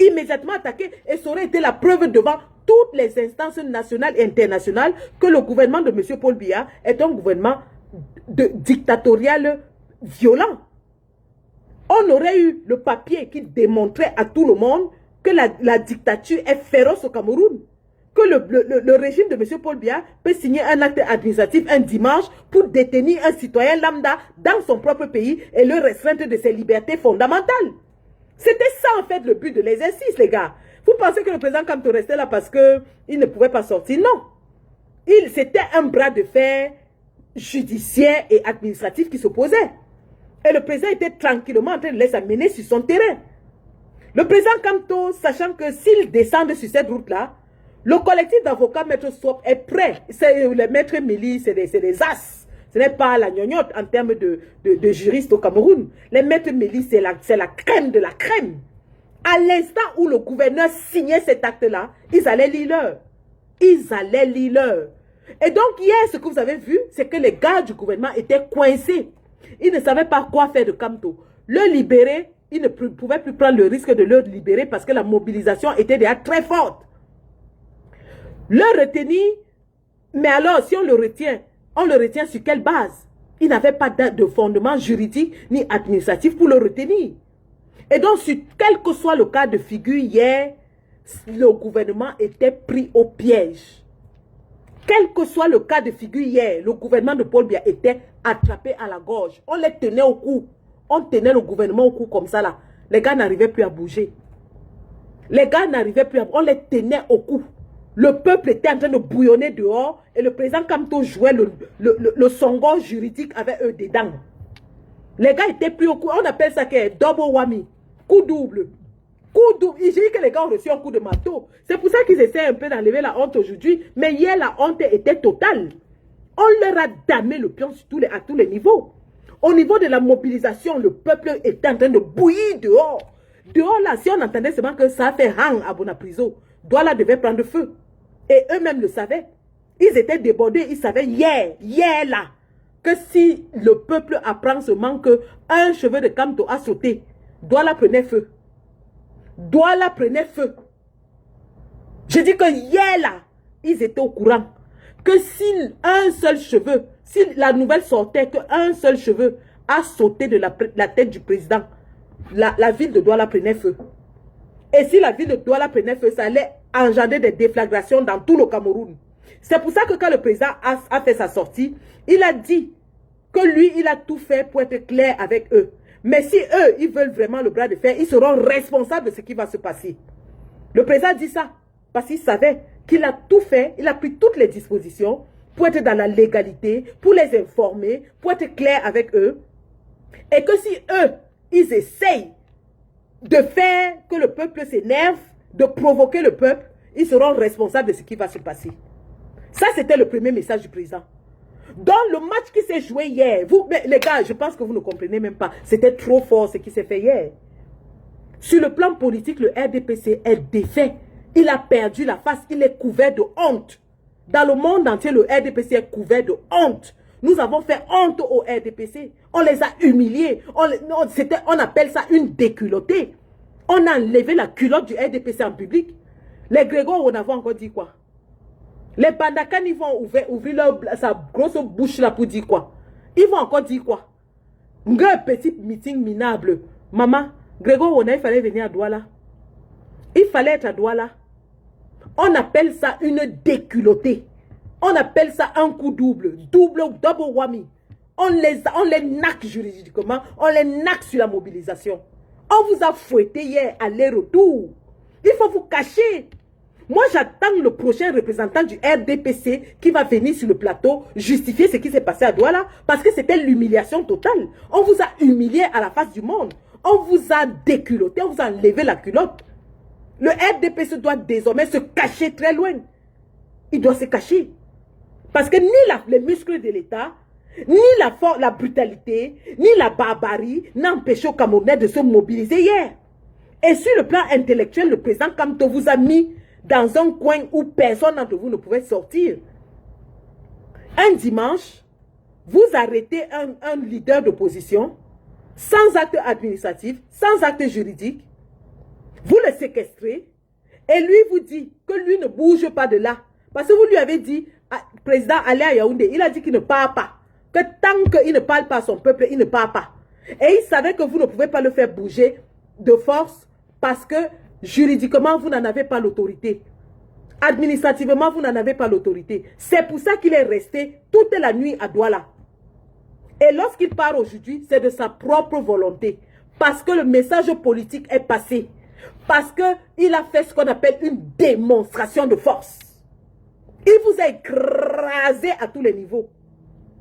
Immédiatement attaqué et ça aurait été la preuve devant toutes les instances nationales et internationales que le gouvernement de M. Paul Biya est un gouvernement dictatorial violent. On aurait eu le papier qui démontrait à tout le monde que la dictature est féroce au Cameroun. Que le régime de M. Paul Biya peut signer un acte administratif un dimanche pour détenir un citoyen lambda dans son propre pays et le restreindre de ses libertés fondamentales. C'était ça en fait le but de l'exercice, les gars. Vous pensez que le président Kamto restait là parce qu'il ne pouvait pas sortir? Non. C'était un bras de fer judiciaire et administratif qui s'opposait. Et le président était tranquillement en train de laisser amener sur son terrain. Le président Kamto, sachant que s'il descend sur cette route-là, le collectif d'avocats Maître Swap est prêt. Les Maître Méli, c'est des as. Ce n'est pas la gnognotte en termes de juristes au Cameroun. Les Maître Méli, c'est la crème de la crème. À l'instant où le gouverneur signait cet acte-là, ils allaient lire l'heure. Ils allaient lire l'heure. Et donc hier, ce que vous avez vu, c'est que les gars du gouvernement étaient coincés. Ils ne savaient pas quoi faire de Kamto. Le libérer, ils ne pouvaient plus prendre le risque de le libérer parce que la mobilisation était déjà très forte. Le retenir, mais alors si on le retient sur quelle base? Il n'avait pas de fondement juridique ni administratif pour le retenir. Et donc, sur quel que soit le cas de figure hier, le gouvernement était pris au piège. Quel que soit le cas de figure hier, le gouvernement de Paul Biya était attrapé à la gorge. On les tenait au cou. On tenait le gouvernement au cou comme ça là. Les gars n'arrivaient plus à bouger. Les gars n'arrivaient plus à... On les tenait au cou. Le peuple était en train de bouillonner dehors et le président Kamto jouait le songo juridique avec eux dedans. Les gars étaient pris au cou. On appelle ça que double whammy. Coup double. Coup double. J'ai dit que les gars ont reçu un coup de marteau. C'est pour ça qu'ils essaient un peu d'enlever la honte aujourd'hui. Mais hier, la honte était totale. On leur a damé le pion à tous les niveaux. Au niveau de la mobilisation, le peuple était en train de bouillir dehors. Dehors là, si on entendait seulement que ça a fait hang à Bonapriso, Douala devait prendre feu. Et eux-mêmes le savaient. Ils étaient débordés. Ils savaient hier là, que si le peuple apprend seulement qu'un cheveu de Kamto a sauté, Douala prenait feu. Douala prenait feu. Je dis que hier là, ils étaient au courant que si un seul cheveu, si la nouvelle sortait qu'un seul cheveu a sauté de la tête du président, la ville de Douala prenait feu. Et si la ville de Douala prenait feu, ça allait engendrer des déflagrations dans tout le Cameroun. C'est pour ça que quand le président a fait sa sortie, il a dit que lui, il a tout fait pour être clair avec eux. Mais si eux, ils veulent vraiment le bras de fer, ils seront responsables de ce qui va se passer. Le président dit ça parce qu'il savait qu'il a tout fait, il a pris toutes les dispositions pour être dans la légalité, pour les informer, pour être clair avec eux. Et que si eux, ils essayent de faire que le peuple s'énerve, de provoquer le peuple, ils seront responsables de ce qui va se passer. Ça, c'était le premier message du président. Dans le match qui s'est joué hier, mais les gars, je pense que vous ne comprenez même pas. C'était trop fort ce qui s'est fait hier. Sur le plan politique, le RDPC est défait. Il a perdu la face, il est couvert de honte. Dans le monde entier, le RDPC est couvert de honte. Nous avons fait honte au RDPC. On les a humiliés. On appelle ça une déculottée. On a enlevé la culotte du RDPC en public. Les Grégoire, on avait encore dit quoi? Les Bandakan, ils vont ouvrir sa grosse bouche là pour dire quoi? Ils vont encore dire quoi? Un petit meeting minable. Maman, Grégoire, il fallait venir à Douala. Il fallait être à Douala. On appelle ça une déculottée. On appelle ça un coup double. Double whammy. On les naque juridiquement. On les naque sur la mobilisation. On vous a fouetté hier aller-retour. Il faut vous cacher. Moi, j'attends le prochain représentant du RDPC qui va venir sur le plateau justifier ce qui s'est passé à Douala parce que c'était l'humiliation totale. On vous a humilié à la face du monde. On vous a déculotté, on vous a enlevé la culotte. Le RDPC doit désormais se cacher très loin. Il doit se cacher. Parce que ni les muscles de l'État, ni la brutalité, ni la barbarie n'a empêché aux Camerounais de se mobiliser hier. Et sur le plan intellectuel, le président Kamto vous a mis dans un coin où personne d'entre vous ne pouvait sortir. un dimanche, vous arrêtez un leader d'opposition sans acte administratif, sans acte juridique, vous le séquestrez et lui vous dit que lui ne bouge pas de là. Parce que vous lui avez dit, président allez à Yaoundé, il a dit qu'il ne part pas. Que tant qu'il ne parle pas à son peuple, il ne part pas. Et il savait que vous ne pouvez pas le faire bouger de force parce que juridiquement, vous n'en avez pas l'autorité. Administrativement, vous n'en avez pas l'autorité. C'est pour ça qu'il est resté toute la nuit à Douala. Et lorsqu'il part aujourd'hui, c'est de sa propre volonté. Parce que le message politique est passé. Parce qu'il a fait ce qu'on appelle une démonstration de force. Il vous a écrasé à tous les niveaux.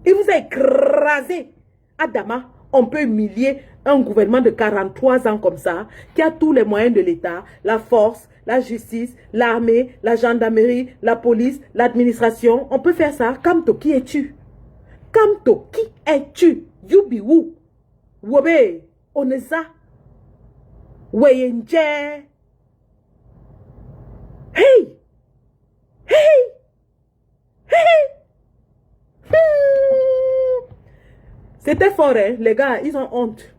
Il vous a écrasé. Adama, on peut humilier un gouvernement de 43 ans comme ça, qui a tous les moyens de l'État, la force, la justice, l'armée, la gendarmerie, la police, l'administration. On peut faire ça. Kamto, qui es-tu? Kamto, qui es-tu? Yubiwu. Wobe, Oneza. Weyenje. Hey! Hey! Hey! C'était fort, hein? Les gars, ils ont honte.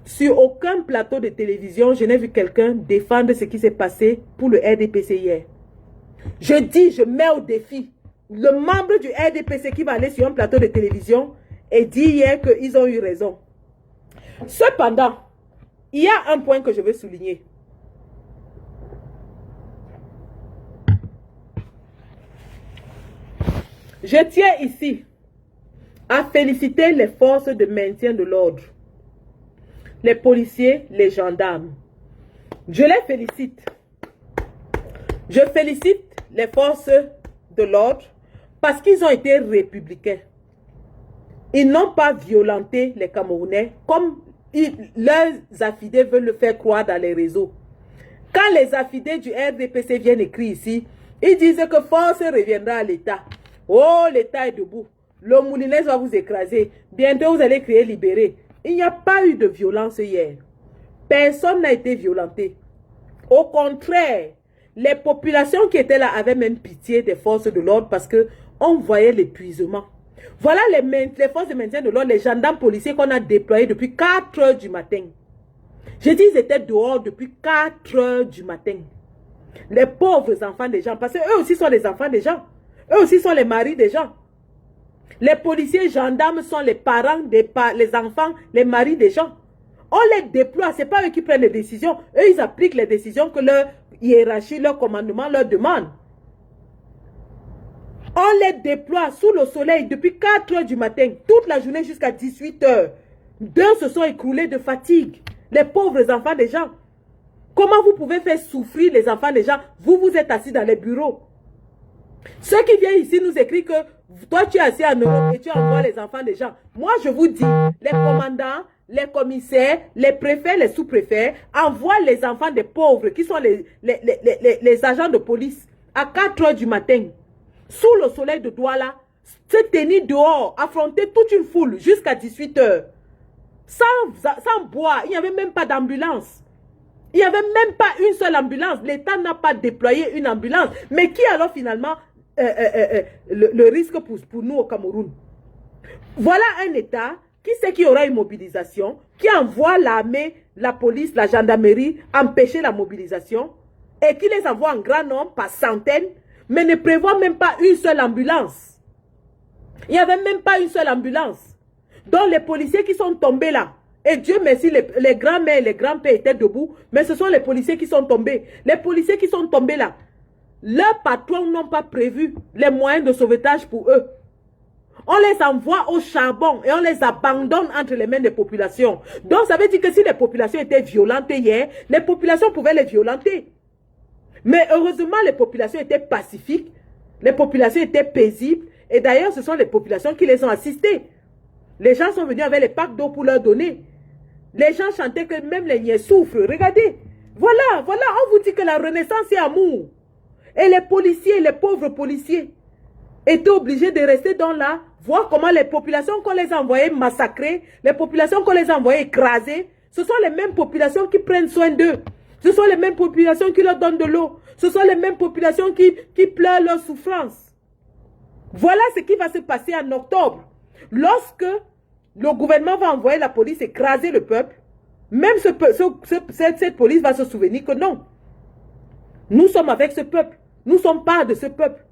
Sur aucun plateau de télévision, je n'ai vu quelqu'un défendre ce qui s'est passé pour le RDPC hier. Je dis, je mets au défi le membre du RDPC qui va aller sur un plateau de télévision et dit hier qu'ils ont eu raison. Cependant, il y a un point que je veux souligner. Je tiens ici à féliciter les forces de maintien de l'ordre, les policiers, les gendarmes. Je les félicite. Je félicite les forces de l'ordre parce qu'ils ont été républicains. Ils n'ont pas violenté les Camerounais comme leurs affidés veulent le faire croire dans les réseaux. Quand les affidés du RDPC viennent écrire ici, ils disent que force reviendra à l'État. Oh, l'État est debout. Le moulinet va vous écraser. Bientôt, vous allez crier libéré. Il n'y a pas eu de violence hier. Personne n'a été violenté. Au contraire, les populations qui étaient là avaient même pitié des forces de l'ordre parce qu'on voyait l'épuisement. Voilà les forces de maintien de l'ordre, les gendarmes policiers qu'on a déployés depuis 4 heures du matin. J'ai dit ils étaient dehors depuis 4 heures du matin. Les pauvres enfants des gens, parce qu'eux aussi sont les enfants des gens. Eux aussi sont les maris des gens. Les policiers gendarmes sont les parents, les enfants, les maris des gens. On les déploie, ce n'est pas eux qui prennent les décisions. Eux, ils appliquent les décisions que leur hiérarchie, leur commandement leur demande. On les déploie sous le soleil depuis 4 heures du matin, toute la journée jusqu'à 18 heures. 2 se sont écroulés de fatigue. Les pauvres enfants des gens. Comment vous pouvez faire souffrir les enfants des gens? Vous, vous êtes assis dans les bureaux. Ceux qui viennent ici nous écrivent que toi, tu es assis en Europe et tu envoies les enfants des gens. Moi, je vous dis, les commandants, les commissaires, les préfets, les sous-préfets envoient les enfants des pauvres qui sont les agents de police à 4 heures du matin, sous le soleil de Douala, se tenir dehors, affronter toute une foule jusqu'à 18 heures. Sans boire, il n'y avait même pas d'ambulance. Il n'y avait même pas une seule ambulance. L'État n'a pas déployé une ambulance. Mais qui alors finalement le risque pour nous au Cameroun? Voilà un État qui sait qu'il y aura une mobilisation, qui envoie l'armée, la police, la gendarmerie empêcher la mobilisation et qui les envoie en grand nombre par centaines, mais ne prévoit même pas une seule ambulance. Il n'y avait même pas une seule ambulance. Donc les policiers qui sont tombés là, et Dieu merci, les grands-mères et les grands-pères étaient debout, mais ce sont les policiers qui sont tombés. Les policiers qui sont tombés là, leurs patrons n'ont pas prévu les moyens de sauvetage pour eux. On les envoie au charbon et on les abandonne entre les mains des populations. Donc ça veut dire que si les populations étaient violentes hier, les populations pouvaient les violenter. Mais heureusement, les populations étaient pacifiques, les populations étaient paisibles, et d'ailleurs ce sont les populations qui les ont assistées. Les gens sont venus avec les packs d'eau pour leur donner. Les gens chantaient que même les niais souffrent. Regardez. Voilà, on vous dit que la renaissance est amour. Et les policiers, les pauvres policiers, étaient obligés de rester dans là, voir comment les populations qu'on les a envoyées massacrer, les populations qu'on les a envoyées écraser, ce sont les mêmes populations qui prennent soin d'eux. Ce sont les mêmes populations qui leur donnent de l'eau. Ce sont les mêmes populations qui pleurent leur souffrance. Voilà ce qui va se passer en octobre. Lorsque le gouvernement va envoyer la police écraser le peuple, même cette police va se souvenir que non. Nous sommes avec ce peuple. Nous sommes part de ce peuple.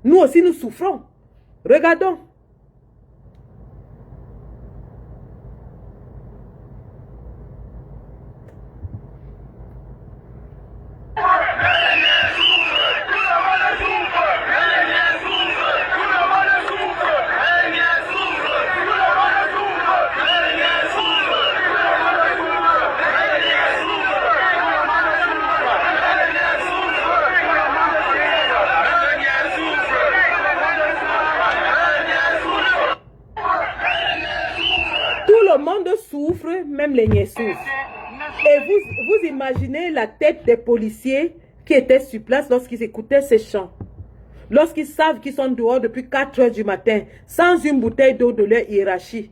Nous aussi, nous souffrons. Regardons. Souffre, même les niais souffrent. Et vous imaginez la tête des policiers qui étaient sur place lorsqu'ils écoutaient ces chants. Lorsqu'ils savent qu'ils sont dehors depuis 4 heures du matin, sans une bouteille d'eau de leur hiérarchie,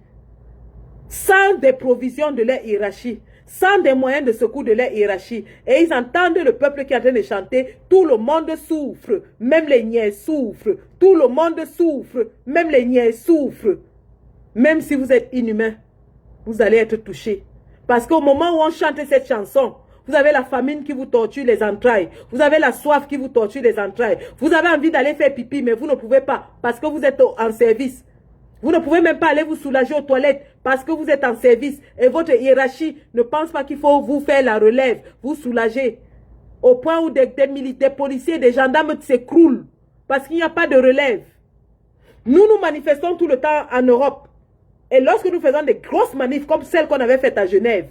sans des provisions de leur hiérarchie, sans des moyens de secours de leur hiérarchie. Et ils entendent le peuple qui est en train de chanter, tout le monde souffre, même les niais souffrent. Tout le monde souffre, même les niais souffrent. Même si vous êtes inhumain, vous allez être touché. Parce qu'au moment où on chante cette chanson, vous avez la famine qui vous torture les entrailles. Vous avez la soif qui vous torture les entrailles. Vous avez envie d'aller faire pipi, mais vous ne pouvez pas parce que vous êtes en service. Vous ne pouvez même pas aller vous soulager aux toilettes parce que vous êtes en service. Et votre hiérarchie ne pense pas qu'il faut vous faire la relève, vous soulager. Au point où des policiers, des gendarmes s'écroulent parce qu'il n'y a pas de relève. Nous manifestons tout le temps en Europe. Et lorsque nous faisons des grosses manifs comme celles qu'on avait faites à Genève,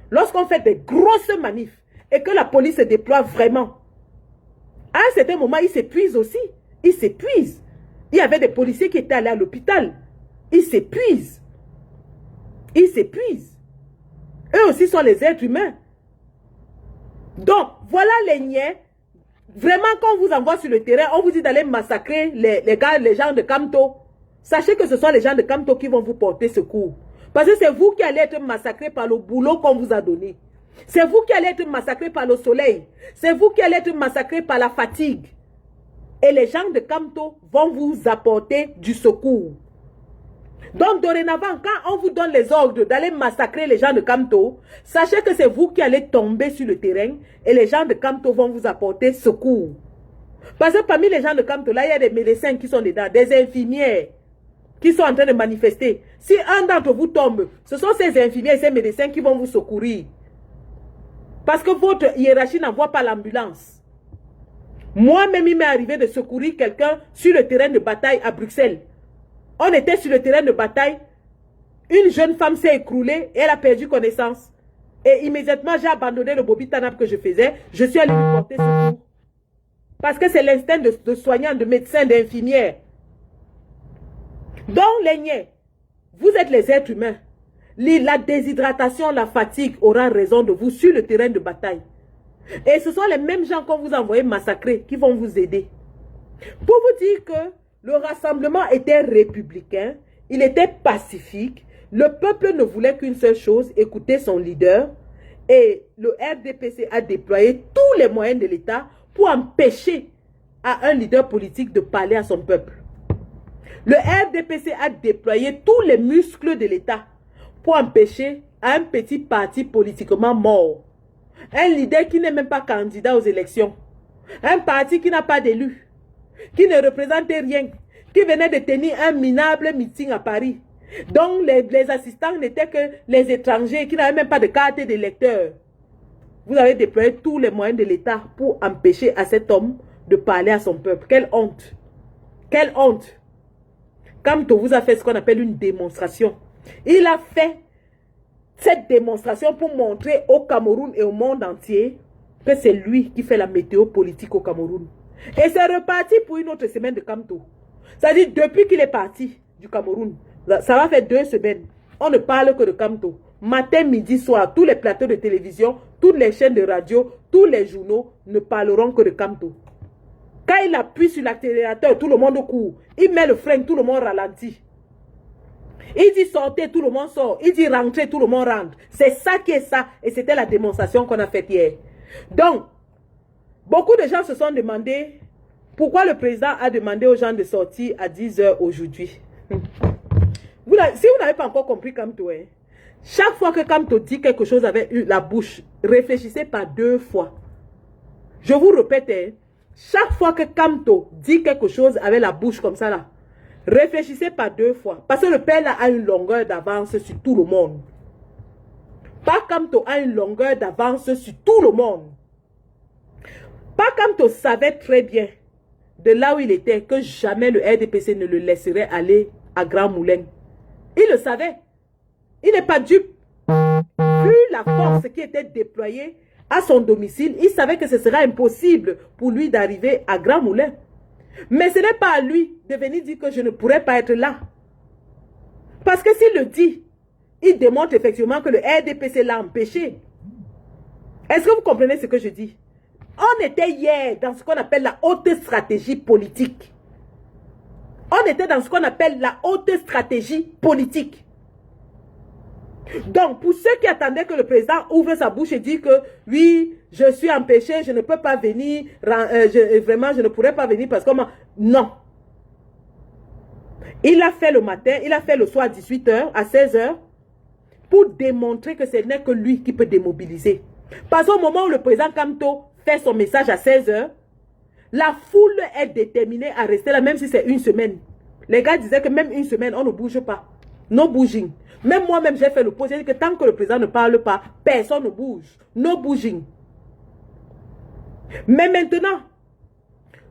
lorsqu'on fait des grosses manifs et que la police se déploie vraiment, à un certain moment, ils s'épuisent aussi. Ils s'épuisent. Il y avait des policiers qui étaient allés à l'hôpital. Ils s'épuisent. Ils s'épuisent. Eux aussi sont les êtres humains. Donc, voilà les niais. Vraiment, quand on vous envoie sur le terrain, on vous dit d'aller massacrer les gens de Kamto. Sachez que ce sont les gens de Kamto qui vont vous porter secours. Parce que c'est vous qui allez être massacrés par le boulot qu'on vous a donné. C'est vous qui allez être massacrés par le soleil. C'est vous qui allez être massacrés par la fatigue. Et les gens de Kamto vont vous apporter du secours. Donc dorénavant, quand on vous donne les ordres d'aller massacrer les gens de Kamto, sachez que c'est vous qui allez tomber sur le terrain et les gens de Kamto vont vous apporter secours. Parce que parmi les gens de Kamto, là, il y a des médecins qui sont dedans, des infirmières qui sont en train de manifester. Si un d'entre vous tombe, ce sont ces infirmiers et ces médecins qui vont vous secourir. Parce que votre hiérarchie n'envoie pas l'ambulance. Moi-même, il m'est arrivé de secourir quelqu'un sur le terrain de bataille à Bruxelles. On était sur le terrain de bataille. Une jeune femme s'est écroulée et elle a perdu connaissance. Et immédiatement, j'ai abandonné le Bobby Tanap que je faisais. Je suis allée lui porter secours. Parce que c'est l'instinct de soignant, de médecin, d'infirmière. Donc, les niais, vous êtes les êtres humains. La déshydratation, la fatigue aura raison de vous sur le terrain de bataille. Et ce sont les mêmes gens qu'on vous a envoyé massacrer qui vont vous aider. Pour vous dire que le rassemblement était républicain, il était pacifique, le peuple ne voulait qu'une seule chose, écouter son leader. Et le RDPC a déployé tous les moyens de l'État pour empêcher à un leader politique de parler à son peuple. Le RDPC a déployé tous les muscles de l'État pour empêcher à un petit parti politiquement mort, un leader qui n'est même pas candidat aux élections, un parti qui n'a pas d'élu, qui ne représentait rien, qui venait de tenir un minable meeting à Paris, dont les assistants n'étaient que les étrangers qui n'avaient même pas de carte d'électeur. Vous avez déployé tous les moyens de l'État pour empêcher à cet homme de parler à son peuple. Quelle honte! Quelle honte! Kamto vous a fait ce qu'on appelle une démonstration. Il a fait cette démonstration pour montrer au Cameroun et au monde entier que c'est lui qui fait la météo politique au Cameroun. Et c'est reparti pour une autre semaine de Kamto. C'est-à-dire, depuis qu'il est parti du Cameroun, ça va faire 2 semaines, on ne parle que de Kamto. Matin, midi, soir, tous les plateaux de télévision, toutes les chaînes de radio, tous les journaux ne parleront que de Kamto. Quand il appuie sur l'accélérateur, tout le monde court. Il met le frein, tout le monde ralentit. Il dit sortez, tout le monde sort. Il dit rentrez, tout le monde rentre. C'est ça qui est ça. Et c'était la démonstration qu'on a faite hier. Donc, beaucoup de gens se sont demandé Pourquoi le président a demandé aux gens de sortir à 10 h aujourd'hui? Si vous n'avez pas encore compris Kamto, hein, chaque fois que Kamto dit quelque chose avec la bouche, réfléchissez par 2 fois. Je vous répète, hein, chaque fois que Kamto dit quelque chose avec la bouche comme ça là, réfléchissez par 2 fois. Parce que le père là a une longueur d'avance sur tout le monde. Pas Kamto a une longueur d'avance sur tout le monde. Pas Kamto savait très bien de là où il était que jamais le RDPC ne le laisserait aller à Grand Moulin. Il le savait. Il n'est pas dupe. Vu la force qui était déployée à son domicile, il savait que ce serait impossible pour lui d'arriver à Grand Moulin. Mais ce n'est pas à lui de venir dire que je ne pourrais pas être là. Parce que s'il le dit, il démontre effectivement que le RDPC l'a empêché. Est-ce que vous comprenez ce que je dis? On était hier dans ce qu'on appelle la haute stratégie politique. On était dans ce qu'on appelle la haute stratégie politique. Donc, pour ceux qui attendaient que le président ouvre sa bouche et dise que oui, je suis empêché, je ne peux pas venir, vraiment, je ne pourrais pas venir parce que... Non. Il a fait le matin, il a fait le soir à 18 h, à 16 h, pour démontrer que ce n'est que lui qui peut démobiliser. Parce qu'au moment où le président Kamto fait son message à 16 h, la foule est déterminée à rester là, même si c'est une semaine. Les gars disaient que même une semaine, on ne bouge pas. No bouging. Même moi-même, j'ai fait le point. J'ai dit que tant que le président ne parle pas, personne ne bouge. No bouging. Mais maintenant,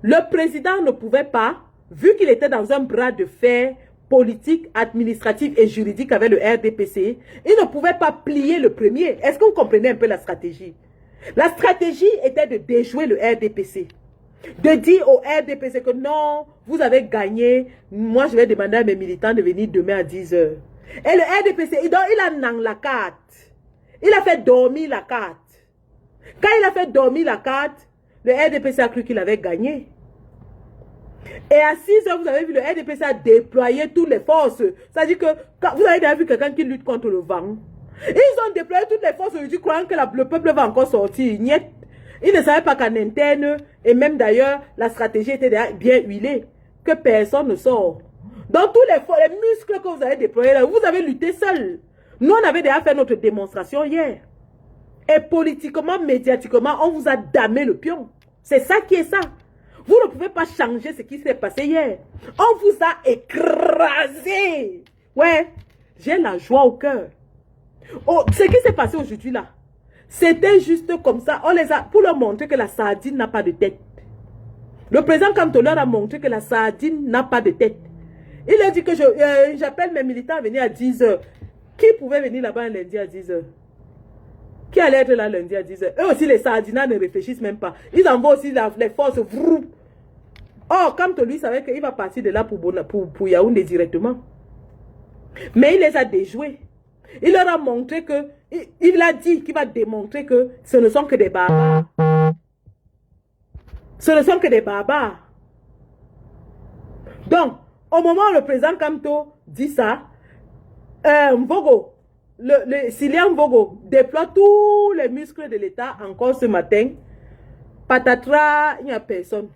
le président ne pouvait pas, vu qu'il était dans un bras de fer politique, administratif et juridique avec le RDPC, il ne pouvait pas plier le premier. Est-ce que vous comprenez un peu la stratégie? La stratégie était de déjouer le RDPC. De dire au RDPC que non, vous avez gagné, moi je vais demander à mes militants de venir demain à 10 h. Et le RDPC, il a nang la carte. Il a fait dormir la carte. Quand il a fait dormir la carte, le RDPC a cru qu'il avait gagné. Et à 6 h, vous avez vu, le RDPC a déployé toutes les forces. C'est-à-dire que, quand vous avez déjà vu quelqu'un qui lutte contre le vent. Ils ont déployé toutes les forces aujourd'hui, croyant que le peuple va encore sortir. Niet. Ils ne savaient pas qu'en interne, et même d'ailleurs, la stratégie était bien huilée, que personne ne sort. Dans tous les muscles que vous avez déployés là, vous avez lutté seul. Nous, on avait déjà fait notre démonstration hier. Et politiquement, médiatiquement, on vous a damé le pion. C'est ça qui est ça. Vous ne pouvez pas changer ce qui s'est passé hier. On vous a écrasé. Ouais, j'ai la joie au cœur. Oh, ce qui s'est passé aujourd'hui là, c'était juste comme ça. On les a, pour leur montrer que la sardine n'a pas de tête. Le président Kamto leur a montré que la sardine n'a pas de tête. Il a dit que j'appelle mes militants à venir à 10 h. Qui pouvait venir là-bas lundi à 10 h? Qui allait être là lundi à 10 h? Eux aussi, les sardinats ne réfléchissent même pas. Ils envoient aussi les forces. Oh, Kamto lui savait qu'il va partir de là pour Yaoundé directement. Mais il les a déjoués. Il leur a montré que, il a dit qu'il va démontrer que ce ne sont que des barbares. Ce ne sont que des barbares. Donc, au moment où le président Kamto dit ça, Mvogo, Sylvain Mvogo déploie tous les muscles de l'État encore ce matin. Patatras, il n'y a personne.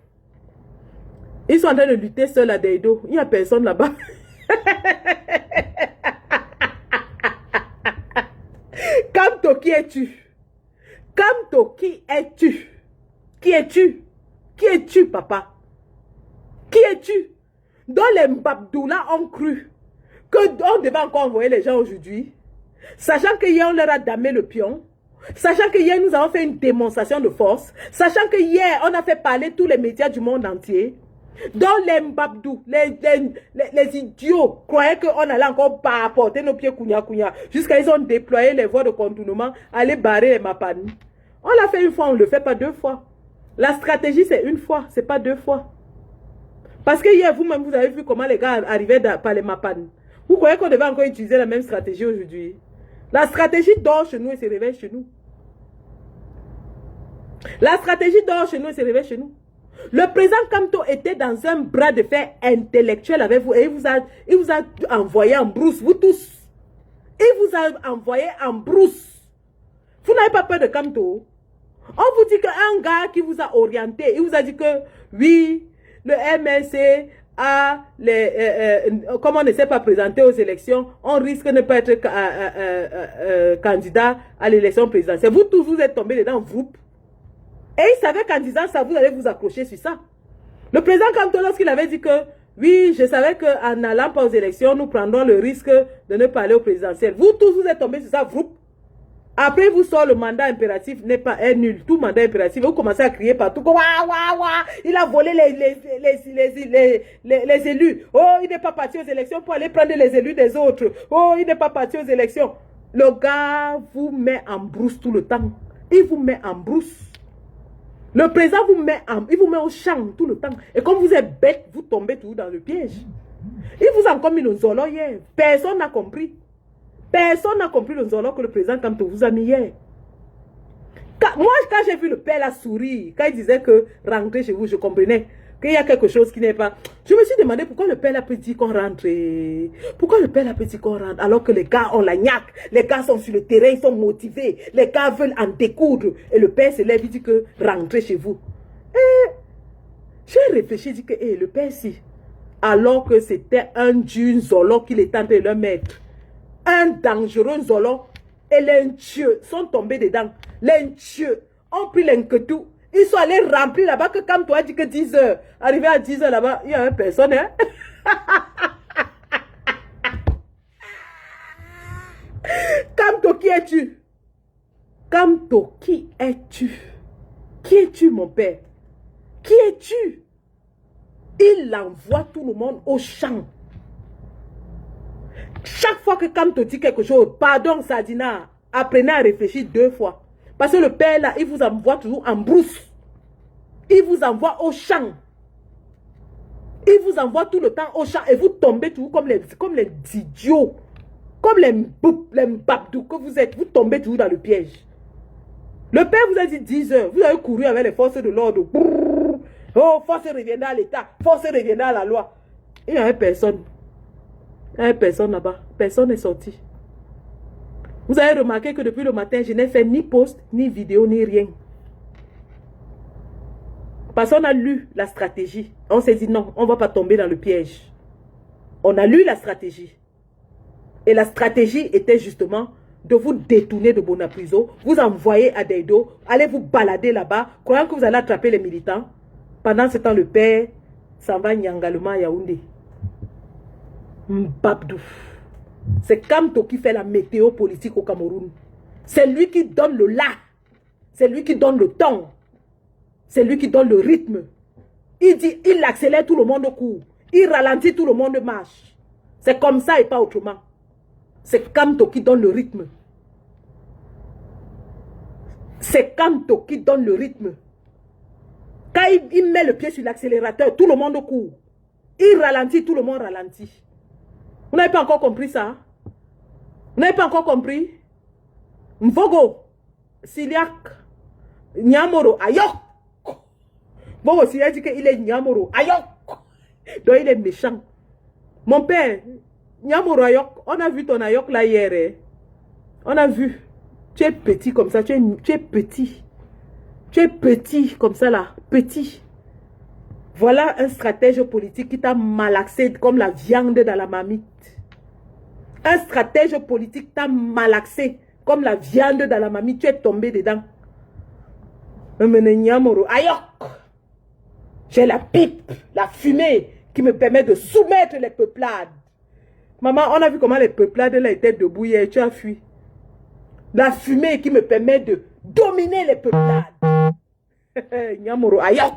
Ils sont en train de lutter seuls à Deido. Il n'y a personne là-bas. Kamto, qui es-tu? Kamto, qui es-tu? Qui es-tu? Qui es-tu, papa? Qui es-tu? Dont les Mbabdoula ont cru qu'on devait encore envoyer les gens aujourd'hui, sachant que hier on leur a damé le pion, sachant que hier nous avons fait une démonstration de force, sachant que hier on a fait parler tous les médias du monde entier, dont les Mbabdou, les idiots croyaient qu'on allait encore pas apporter nos pieds kounya, jusqu'à ils ont déployé les voies de contournement, aller barrer les Mapani. On l'a fait une fois, on ne le fait pas 2 fois. La stratégie c'est une fois, c'est pas 2 fois. Parce que hier, vous-même, vous avez vu comment les gars arrivaient par les Mapani. Vous croyez qu'on devait encore utiliser la même stratégie aujourd'hui? La stratégie dort chez nous et se réveille chez nous. La stratégie dort chez nous et se réveille chez nous. Le président Kamto était dans un bras de fer intellectuel avec vous et il vous a envoyé en brousse, vous tous. Il vous a envoyé en brousse. Vous n'avez pas peur de Kamto? On vous dit qu'un gars qui vous a orienté, il vous a dit que oui, le MLC a comme on ne s'est pas présenté aux élections, on risque de ne pas être candidat à l'élection présidentielle. Vous tous, vous êtes tombés dedans, vous. Et il savait qu'en disant ça, vous allez vous accrocher sur ça. Le président Kamto, lorsqu'il avait dit que, oui, je savais qu'en n'allant pas aux élections, nous prendrons le risque de ne pas aller au présidentiel. Vous tous, vous êtes tombés sur ça, vous. Après, vous sort le mandat impératif est nul. Tout mandat impératif, vous commencez à crier partout. Wah, wah, wah, il a volé les élus. Oh, il n'est pas parti aux élections pour aller prendre les élus des autres. Oh, il n'est pas parti aux élections. Le gars vous met en brousse tout le temps. Il vous met en brousse. Le président il vous met au champ tout le temps. Et comme vous êtes bête, vous tombez toujours dans le piège. Il vous a encore mis le zolo hier. Personne n'a compris. Personne n'a compris le zolo que le président Kamto vous a mis hier. Moi, quand j'ai vu le père la sourire, quand il disait que rentrer chez vous, je comprenais qu'il y a quelque chose qui n'est pas... Je me suis demandé pourquoi le père a dit qu'on rentre. Pourquoi le père a dit qu'on rentre alors que les gars ont la niaque, les gars sont sur le terrain, ils sont motivés, les gars veulent en découdre. Et le père se lève, il dit que rentrez chez vous. Et j'ai réfléchi, j'ai dit que le père si, alors que c'était un dieu zolo qu'il était en train de leur mettre. Un dangereux zolo et les Ntieux sont tombés dedans. Les Ntieux ont pris l'inquetou. Ils sont allés remplir là-bas que comme toi dit que 10 heures. Arrivé à 10 heures là-bas, il n'y avait personne. Hein? Kamto, qui es-tu? Kamto, qui es-tu? Qui es-tu, mon père? Qui es-tu? Il envoie tout le monde au champ. Chaque fois que Kamto dit quelque chose, pardon Sadina, apprenez à réfléchir 2 fois. Parce que le père là, il vous envoie toujours en brousse. Il vous envoie au champ. Il vous envoie tout le temps au champ et vous tombez toujours comme les idiots. Comme les mbabdou que vous êtes, vous tombez toujours dans le piège. Le père vous a dit 10 heures, vous avez couru avec les forces de l'ordre. Oh, force reviendra à l'État, force reviendra à la loi. Il n'y avait personne. Il n'y avait personne là-bas. Personne n'est sorti. Vous avez remarqué que depuis le matin, je n'ai fait ni post, ni vidéo, ni rien. Parce qu'on a lu la stratégie. On s'est dit non, on ne va pas tomber dans le piège. On a lu la stratégie. Et la stratégie était justement de vous détourner de Bonapriso, vous envoyer à Deido, allez vous balader là-bas, croyant que vous allez attraper les militants. Pendant ce temps, le père s'en va Nyangalema à Yaoundé. Mbabdou. C'est Kamto qui fait la météo politique au Cameroun. C'est lui qui donne le là. C'est lui qui donne le temps. C'est lui qui donne le rythme. Il dit, il accélère, tout le monde court. Il ralentit, tout le monde marche. C'est comme ça et pas autrement. C'est Kamto qui donne le rythme. C'est Kamto qui donne le rythme. Quand il met le pied sur l'accélérateur, tout le monde court. Il ralentit, tout le monde ralentit. Vous n'avez pas encore compris ça? Vous n'avez pas encore compris? Mvogo, Siliak, Nyamoro, Ayok. Mvogo, Siliak dit qu'il est Nyamoro, Ayok. Donc il est méchant. Mon père, Nyamoro, Ayok, on a vu ton Ayok là hier. Eh? On a vu. Tu es petit comme ça, tu es petit. Tu es petit comme ça là, petit. Voilà un stratège politique qui t'a malaxé comme la viande dans la marmite. Un stratège politique t'a malaxé comme la viande dans la marmite. Tu es tombé dedans. J'ai la pipe, la fumée qui me permet de soumettre les peuplades. Maman, on a vu comment les peuplades là étaient debout hier. Tu as fui. La fumée qui me permet de dominer les peuplades. Nyamoro, ayok.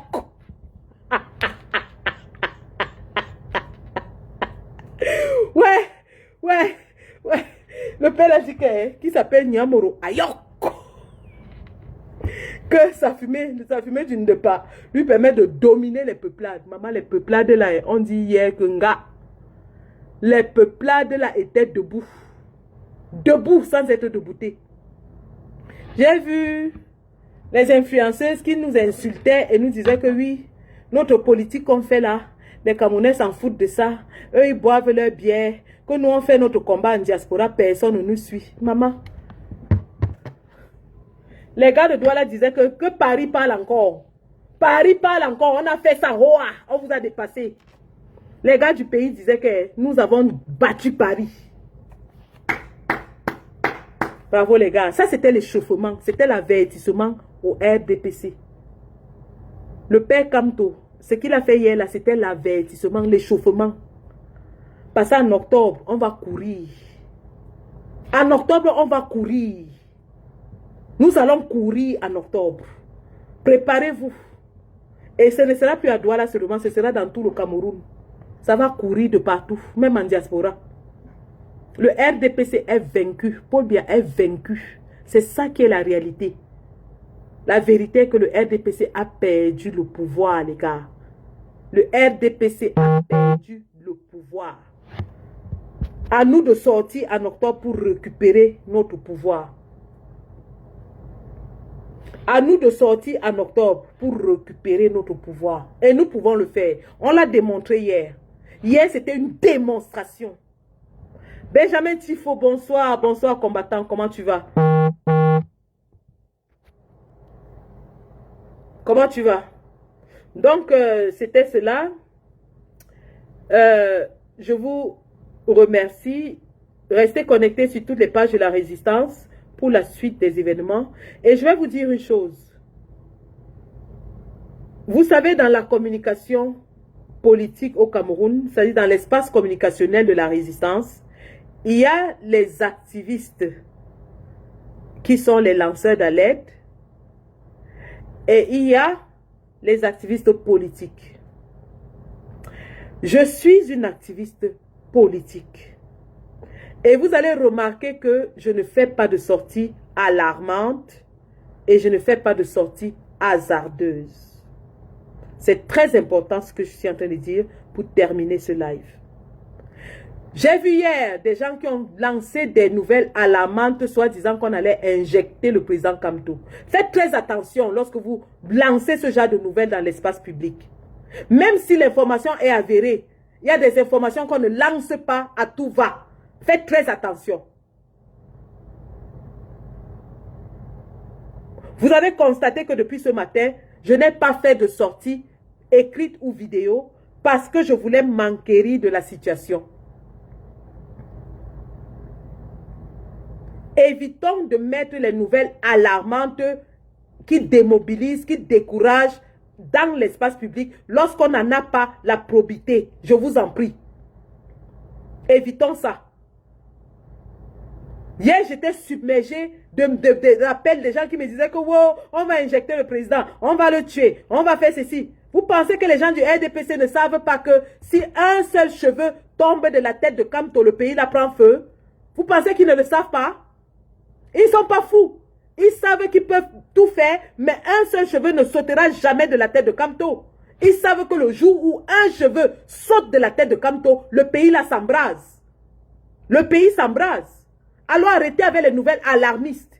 Ouais. Le père a dit qui s'appelle Nyamoro Ayok. Que sa fumée d'une de pas lui permet de dominer les peuplades. Maman, les peuplades là, on dit hier que les peuplades là étaient debout. Debout sans être deboutées. J'ai vu les influenceuses qui nous insultaient et nous disaient que oui, notre politique qu'on fait là, les Camerounais s'en foutent de ça. Eux, ils boivent leur bière. Que nous, on fait notre combat en diaspora, personne ne nous suit. Maman. Les gars de Douala disaient que Paris parle encore. Paris parle encore, on a fait ça, on vous a dépassé. Les gars du pays disaient que nous avons battu Paris. Bravo les gars, ça c'était l'échauffement, c'était l'avertissement au RDPC. Le père Kamto, ce qu'il a fait hier là, c'était l'avertissement, l'échauffement. Parce qu'en octobre, on va courir. En octobre, on va courir. Nous allons courir en octobre. Préparez-vous. Et ce ne sera plus à Douala seulement, ce sera dans tout le Cameroun. Ça va courir de partout, même en diaspora. Le RDPC est vaincu. Paul Biya est vaincu. C'est ça qui est la réalité. La vérité est que le RDPC a perdu le pouvoir, les gars. Le RDPC a perdu le pouvoir. À nous de sortir en octobre pour récupérer notre pouvoir. À nous de sortir en octobre pour récupérer notre pouvoir. Et nous pouvons le faire. On l'a démontré hier. Hier, c'était une démonstration. Benjamin Tifo, bonsoir. Bonsoir, combattant. Comment tu vas? Comment tu vas? Donc, c'était cela. Je vous remercie. Restez connectés sur toutes les pages de la résistance pour la suite des événements. Et je vais vous dire une chose. Vous savez, dans la communication politique au Cameroun, c'est-à-dire dans l'espace communicationnel de la résistance, il y a les activistes qui sont les lanceurs d'alerte et il y a les activistes politiques. Je suis une activiste politique. Et vous allez remarquer que je ne fais pas de sortie alarmante et je ne fais pas de sortie hasardeuse. C'est très important ce que je suis en train de dire pour terminer ce live. J'ai vu hier des gens qui ont lancé des nouvelles alarmantes, soi-disant qu'on allait injecter le président Kamto. Faites très attention lorsque vous lancez ce genre de nouvelles dans l'espace public. Même si l'information est avérée, il y a des informations qu'on ne lance pas à tout va. Faites très attention. Vous avez constaté que depuis ce matin, je n'ai pas fait de sortie écrite ou vidéo parce que je voulais m'enquérir de la situation. Évitons de mettre les nouvelles alarmantes qui démobilisent, qui découragent dans l'espace public lorsqu'on n'en a pas la probité. Je vous en prie. Évitons ça. Hier, j'étais submergée de rappels des gens qui me disaient que wow, on va injecter le président, on va le tuer, on va faire ceci. Vous pensez que les gens du RDPC ne savent pas que si un seul cheveu tombe de la tête de Kamto, le pays la prend feu? Vous pensez qu'ils ne le savent pas? Ils ne sont pas fous. Ils savent qu'ils peuvent tout faire, mais un seul cheveu ne sautera jamais de la tête de Kamto. Ils savent que le jour où un cheveu saute de la tête de Kamto, le pays là s'embrase. Le pays s'embrase. Alors arrêtez avec les nouvelles alarmistes.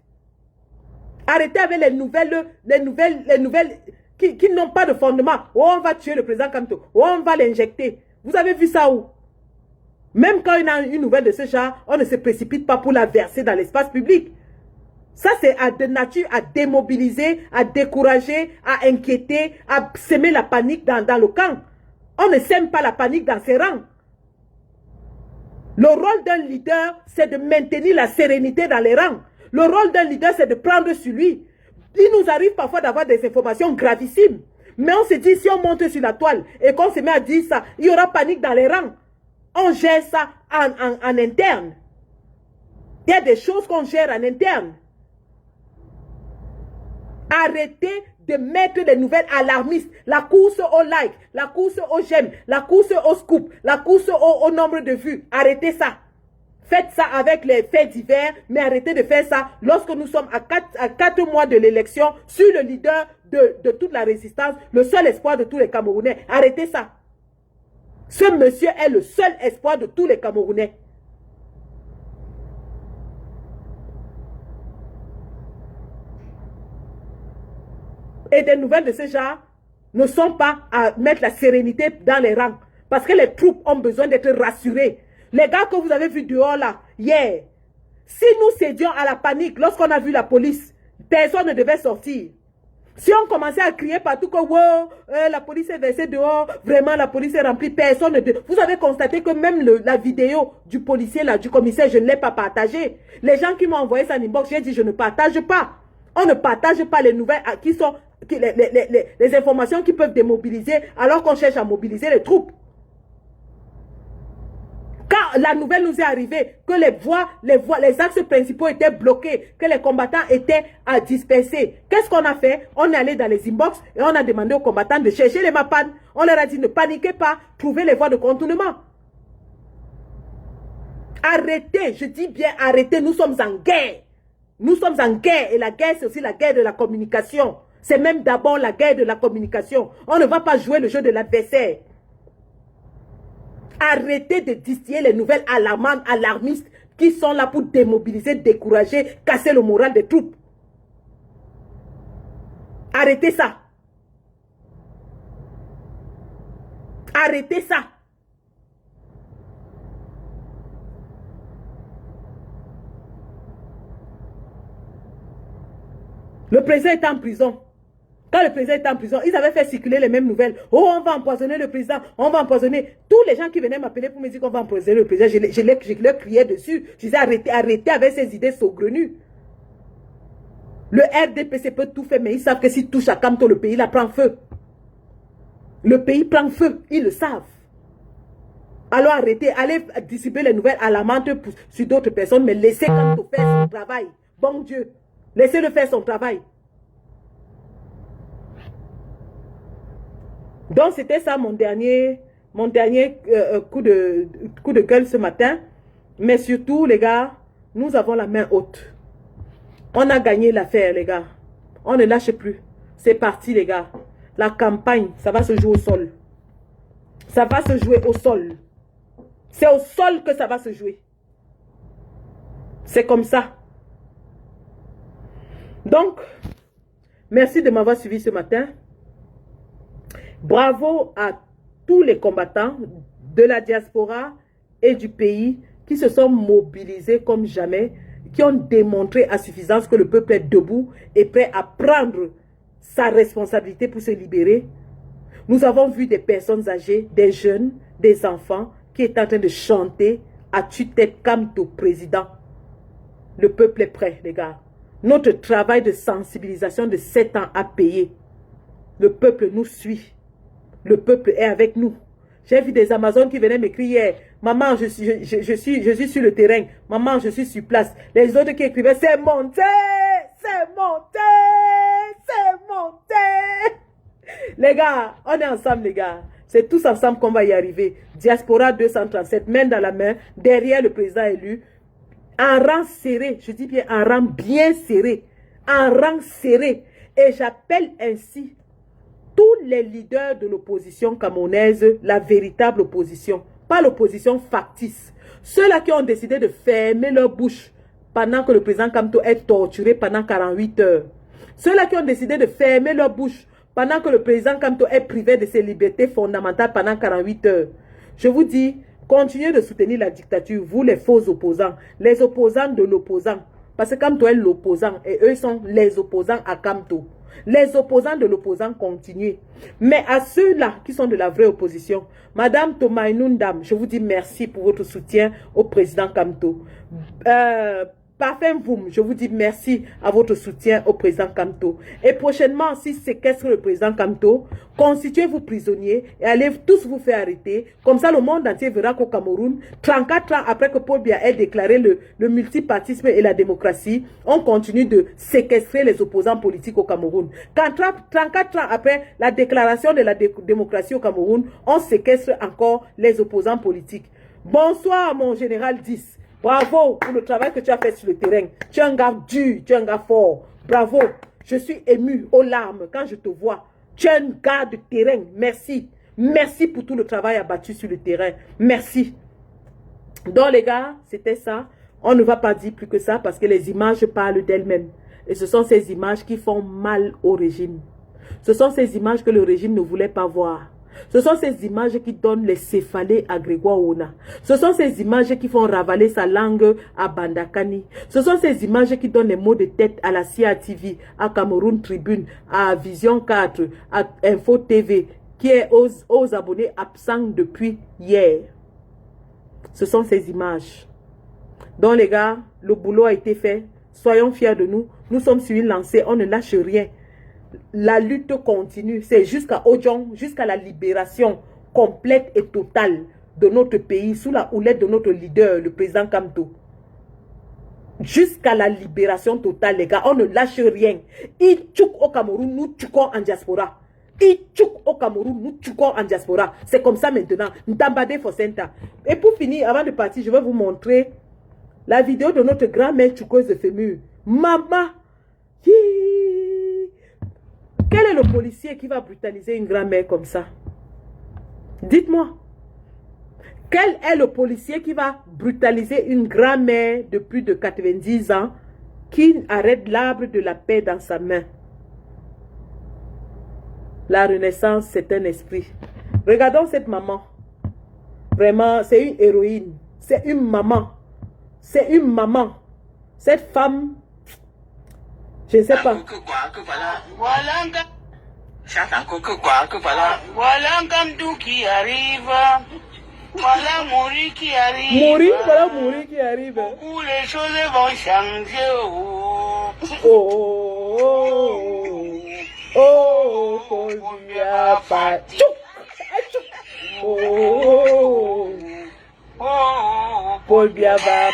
Arrêtez avec les nouvelles qui n'ont pas de fondement. Oh, on va tuer le président Kamto. Oh, on va l'injecter. Vous avez vu ça où? Même quand il y a une nouvelle de ce genre, on ne se précipite pas pour la verser dans l'espace public. Ça, c'est de nature à démobiliser, à décourager, à inquiéter, à semer la panique dans le camp. On ne sème pas la panique dans ses rangs. Le rôle d'un leader, c'est de maintenir la sérénité dans les rangs. Le rôle d'un leader, c'est de prendre sur lui. Il nous arrive parfois d'avoir des informations gravissimes. Mais on se dit, si on monte sur la toile et qu'on se met à dire ça, il y aura panique dans les rangs. On gère ça en interne. Il y a des choses qu'on gère en interne. Arrêtez de mettre des nouvelles alarmistes. La course au like, la course au j'aime, la course au scoop, la course au nombre de vues. Arrêtez ça. Faites ça avec les faits divers, mais arrêtez de faire ça lorsque nous sommes à 4 mois de l'élection sur le leader de toute la résistance, le seul espoir de tous les Camerounais. Arrêtez ça. Ce monsieur est le seul espoir de tous les Camerounais. Et des nouvelles de ce genre ne sont pas à mettre la sérénité dans les rangs. Parce que les troupes ont besoin d'être rassurées. Les gars que vous avez vus dehors là, hier, si nous cédions à la panique lorsqu'on a vu la police, personne ne devait sortir. Si on commençait à crier partout que wow, la police est versée dehors, vraiment la police est remplie, personne ne... Vous avez constaté que même la vidéo du policier, là, du commissaire, je ne l'ai pas partagée. Les gens qui m'ont envoyé ça en inbox, j'ai dit je ne partage pas. On ne partage pas les nouvelles qui sont... les informations qui peuvent démobiliser alors qu'on cherche à mobiliser les troupes. Quand la nouvelle nous est arrivée, que les axes principaux étaient bloqués, que les combattants étaient dispersés, qu'est-ce qu'on a fait? On est allé dans les inbox et on a demandé aux combattants de chercher les MAPAN. On leur a dit ne paniquez pas, trouvez les voies de contournement. Arrêtez, je dis bien arrêtez, nous sommes en guerre. Nous sommes en guerre et la guerre c'est aussi la guerre de la communication. C'est même d'abord la guerre de la communication. On ne va pas jouer le jeu de l'adversaire. Arrêtez de distiller les nouvelles alarmistes qui sont là pour démobiliser, décourager, casser le moral des troupes. Arrêtez ça. Arrêtez ça. Le président est en prison. Quand le président était en prison, ils avaient fait circuler les mêmes nouvelles. Oh, on va empoisonner le président, on va empoisonner. Tous les gens qui venaient m'appeler pour me dire qu'on va empoisonner le président, je leur criais dessus. Je disais arrêtez, arrêtez avec ces idées saugrenues. Le RDPC peut tout faire, mais ils savent que s'ils touchent à Kamto, le pays là prend feu. Le pays prend feu, ils le savent. Alors arrêtez, allez distribuer les nouvelles alarmantes sur d'autres personnes, mais laissez Kamto faire son travail. Bon Dieu, laissez-le faire son travail. Donc, c'était ça mon dernier coup de gueule ce matin. Mais surtout, les gars, nous avons la main haute. On a gagné l'affaire, les gars. On ne lâche plus. C'est parti, les gars. La campagne, ça va se jouer au sol. Ça va se jouer au sol. C'est au sol que ça va se jouer. C'est comme ça. Donc, merci de m'avoir suivi ce matin. Bravo à tous les combattants de la diaspora et du pays qui se sont mobilisés comme jamais, qui ont démontré à suffisance que le peuple est debout et prêt à prendre sa responsabilité pour se libérer. Nous avons vu des personnes âgées, des jeunes, des enfants qui étaient en train de chanter à tue-tête Kamto président. Le peuple est prêt, les gars. Notre travail de sensibilisation de 7 ans a payé. Le peuple nous suit. Le peuple est avec nous. J'ai vu des Amazones qui venaient m'écrire hier. Maman, je suis sur le terrain. Maman, je suis sur place. Les autres qui écrivaient, c'est monté, c'est monté, c'est monté. Les gars, on est ensemble, les gars. C'est tous ensemble qu'on va y arriver. Diaspora 237, main dans la main, derrière le président élu. En rang serré, je dis bien en rang bien serré. En rang serré. Et j'appelle ainsi tous les leaders de l'opposition camerounaise, la véritable opposition, pas l'opposition factice. Ceux-là qui ont décidé de fermer leur bouche pendant que le président Kamto est torturé pendant 48 heures. Ceux-là qui ont décidé de fermer leur bouche pendant que le président Kamto est privé de ses libertés fondamentales pendant 48 heures. Je vous dis, continuez de soutenir la dictature, vous les faux opposants, les opposants de l'opposant. Parce que Kamto est l'opposant et eux sont les opposants à Kamto. Les opposants de l'opposant continuent. Mais à ceux-là qui sont de la vraie opposition, Madame Tomaïnoundam, je vous dis merci pour votre soutien au président Kamto. Parfum Voum, je vous dis merci à votre soutien au président Kamto. Et prochainement, si séquestre le président Kamto, constituez-vous prisonniers et allez tous vous faire arrêter. Comme ça, le monde entier verra qu'au Cameroun, 34 ans après que Paul Biya ait déclaré le multipartisme et la démocratie, on continue de séquestrer les opposants politiques au Cameroun. Quand 34 ans après la déclaration de la démocratie au Cameroun, on séquestre encore les opposants politiques. Bonsoir, mon général 10. Bravo pour le travail que tu as fait sur le terrain. Tu es un gars dur, tu es un gars fort. Bravo. Je suis ému aux larmes quand je te vois. Tu es un gars de terrain. Merci. Merci pour tout le travail abattu sur le terrain. Merci. Donc les gars, c'était ça. On ne va pas dire plus que ça parce que les images parlent d'elles-mêmes. Et ce sont ces images qui font mal au régime. Ce sont ces images que le régime ne voulait pas voir. Ce sont ces images qui donnent les céphalées à Grégoire Ona. Ce sont ces images qui font ravaler sa langue à Bandakani. Ce sont ces images qui donnent les mots de tête à la CIA TV, à Cameroun Tribune, à Vision 4, à Info TV, qui est aux abonnés absents depuis hier. Ce sont ces images. Donc les gars, le boulot a été fait. Soyons fiers de nous. Nous sommes sur une lancée. On ne lâche rien. La lutte continue. C'est jusqu'à Ojong, jusqu'à la libération complète et totale de notre pays sous la houlette de notre leader, le président Kamto. Jusqu'à la libération totale, les gars. On ne lâche rien. Il tchouk au Cameroun, nous tchoukons en diaspora. Il tchouk au Cameroun, nous tchoukons en diaspora. C'est comme ça maintenant. Ntambade Fosenta. Et pour finir, avant de partir, je vais vous montrer la vidéo de notre grand-mère tchoukeuse de fémur. Maman. Quel est le policier qui va brutaliser une grand-mère comme ça? Dites-moi. Quel est le policier qui va brutaliser une grand-mère de plus de 90 ans qui arrête l'arbre de la paix dans sa main? La Renaissance, c'est un esprit. Regardons cette maman. Vraiment, c'est une héroïne. C'est une maman. C'est une maman. Cette femme, je ne sais pas. Voilà Kamdou qui arrive. Voilà Mouri qui arrive. Voilà Mouri qui arrive. Où les choses vont changer. Paul Biaba.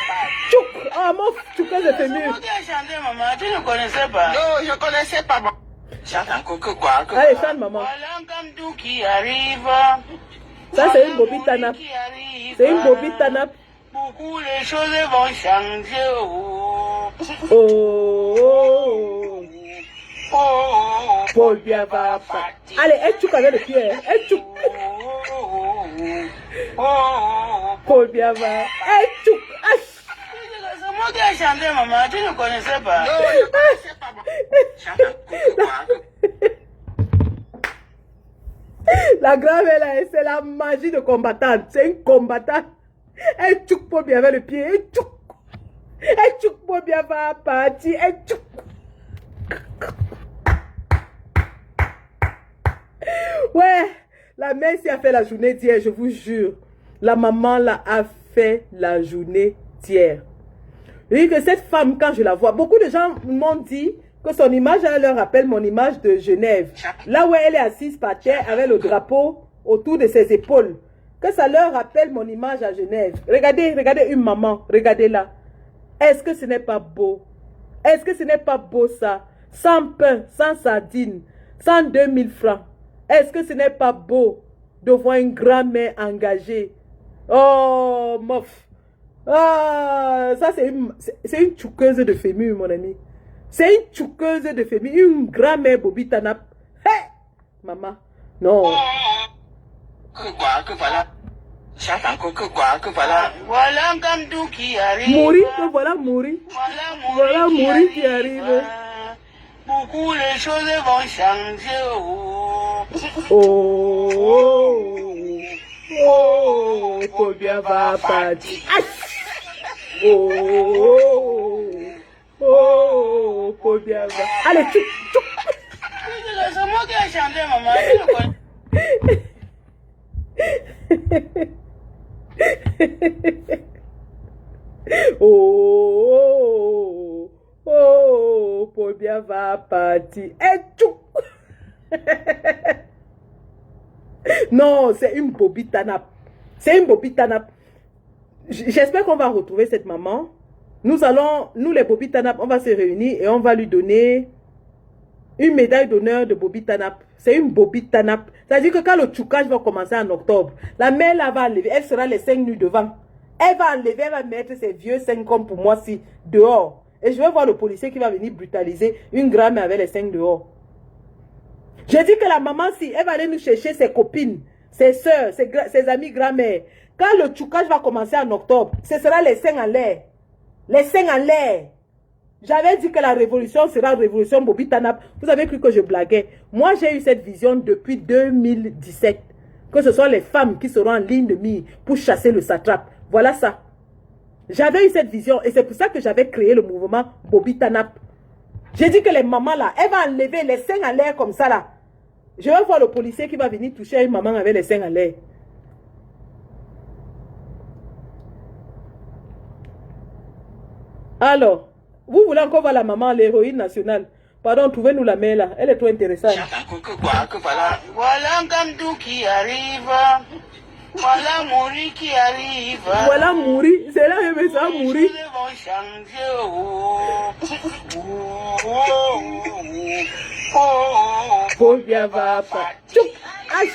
Ah, mon chouka, j'ai fait mieux. Tu ne connaissais pas? Non, je ne connaissais pas. Allez, chante, maman. Voilà Kamdou qui arrive. Ça, c'est une bobite tanap. C'est une bobite tanap. Beaucoup les choses vont changer. Paul Biaba. Allez, elle chouk avec le pied. Elle chouk. Paul Biaba. Elle chouk. C'est moi qui ai chanté, maman. Tu ne connaissais pas? Non, je ne connaissais pas. La grand-mère, c'est la magie de combattante. C'est une combattante. Elle chouk Paul Biaba avec le pied. Elle chouk. Elle chouk Paul Biaba parti. Elle chouk. Ouais, la mère s'y a fait la journée d'hier, je vous jure. La maman là a fait la journée d'hier. Oui, que cette femme, quand je la vois, beaucoup de gens m'ont dit que son image, elle leur rappelle mon image de Genève. Là où elle est assise par terre avec le drapeau autour de ses épaules. Que ça leur rappelle mon image à Genève. Regardez, regardez une maman, regardez-la. Est-ce que ce n'est pas beau? Est-ce que ce n'est pas beau ça? Sans pain, sans sardines, sans 2000 francs. Est-ce que ce n'est pas beau de voir une grand-mère engagée? Oh, mof. Ah, ça c'est une chouqueuse de fémur, mon ami. C'est une chouqueuse de fémur, une grand-mère Bobby Tanap. Hey, maman, non. Voilà Kamdou qui arrive. Mourir, voilà mourir. Voilà mourir qui arrive. Beaucoup les choses vont changer. Paul Biaba parti. Paul Biaba. Allez, tchouk, tchouk. C'est moi qui ai chanté, maman. Paul Biaba parti. Et tchouk. Non, c'est une bobite tanap. C'est une bobite tanap. J'espère qu'on va retrouver cette maman. Nous les bobites tanap, on va se réunir et on va lui donner une médaille d'honneur de bobite tanap. C'est une bobite tanap. C'est-à-dire que quand le tchoukage va commencer en octobre, la mère là va enlever, elle sera les 5 nuits devant. Elle va enlever, elle va mettre ses vieux 5 comme pour moi si dehors. Et je vais voir le policier qui va venir brutaliser une grand-mère avec les 5 dehors. Je dis que la maman, si elle va aller nous chercher ses copines, ses soeurs, ses amis grand-mères. Quand le tchoukage va commencer en octobre, ce sera les 5 en l'air. Les 5 en l'air. J'avais dit que la révolution sera révolution Bobby Tanap. Vous avez cru que je blaguais. Moi, j'ai eu cette vision depuis 2017. que ce soit les femmes qui seront en ligne de mire pour chasser le satrape. Voilà ça. J'avais eu cette vision et c'est pour ça que j'avais créé le mouvement Bobby Tanap. J'ai dit que les mamans là, elles vont enlever les seins en l'air comme ça là. Je vais voir le policier qui va venir toucher une maman avec les seins en l'air. Alors, vous voulez encore voir la maman, l'héroïne nationale? Pardon, trouvez-nous la mère là. Elle est trop intéressante. Voilà Gamdou qui arrive. Voilà Mouri qui arrive. Voilà Mouri. C'est là que ça Mouri. Les choses vont changer. Faut bien va pas. Tchoup. Aïe.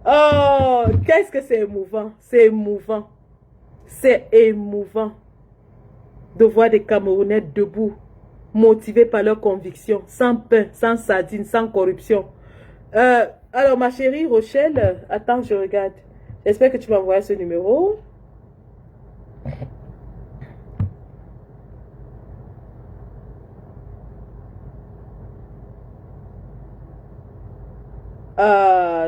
Oh, qu'est-ce que c'est émouvant. C'est émouvant. C'est émouvant de voir des Camerounais debout, motivés par leurs convictions, sans pain, sans sardines, sans corruption. Alors, ma chérie Rochelle, attends, je regarde. J'espère que tu vas envoyer ce numéro.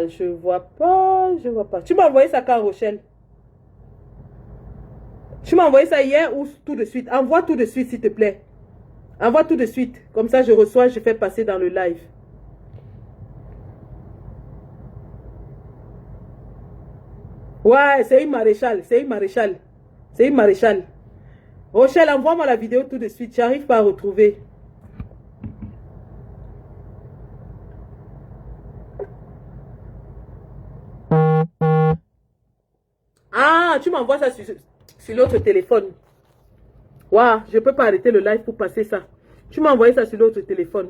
Je vois pas. Tu m'as envoyé ça quand, Rochelle? Tu m'as envoyé ça hier ou tout de suite? Envoie tout de suite, s'il te plaît. Envoie tout de suite. Comme ça, je reçois, je fais passer dans le live. Ouais, c'est une maréchale. C'est une maréchale. C'est une maréchale. Rochelle, envoie-moi la vidéo tout de suite. J'arrive pas à retrouver. Ah, tu m'envoies ça sur l'autre téléphone. Waouh, je ne peux pas arrêter le live pour passer ça. Tu m'as envoyé ça sur l'autre téléphone.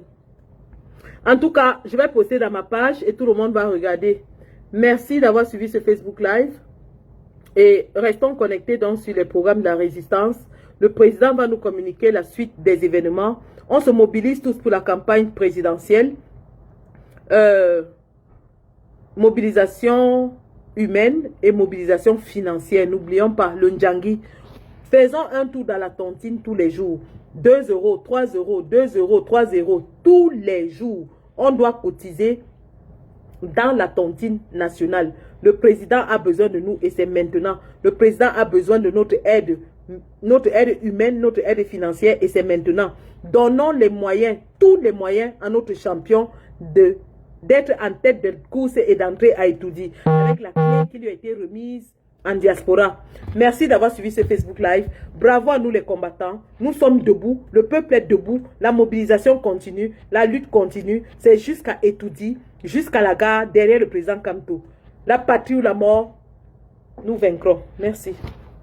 En tout cas, je vais poster dans ma page et tout le monde va regarder. Merci d'avoir suivi ce Facebook Live. Et restons connectés donc sur les programmes de la résistance. Le président va nous communiquer la suite des événements. On se mobilise tous pour la campagne présidentielle. Mobilisation humaine et mobilisation financière. N'oublions pas le Ndjangi. Faisons un tour dans la tontine tous les jours. 2 €, 3 €, 2 €, 3 € tous les jours. On doit cotiser dans la tontine nationale. Le président a besoin de nous et c'est maintenant. Le président a besoin de notre aide humaine, notre aide financière et c'est maintenant. Donnons les moyens, tous les moyens à notre champion d'être en tête de course et d'entrer à Etoudi avec la clé qui lui a été remise en diaspora. Merci d'avoir suivi ce Facebook Live. Bravo à nous les combattants. Nous sommes debout. Le peuple est debout. La mobilisation continue. La lutte continue. C'est jusqu'à Etoudi, jusqu'à la gare, derrière le président Kamto. La patrie ou la mort, nous vaincrons. Merci.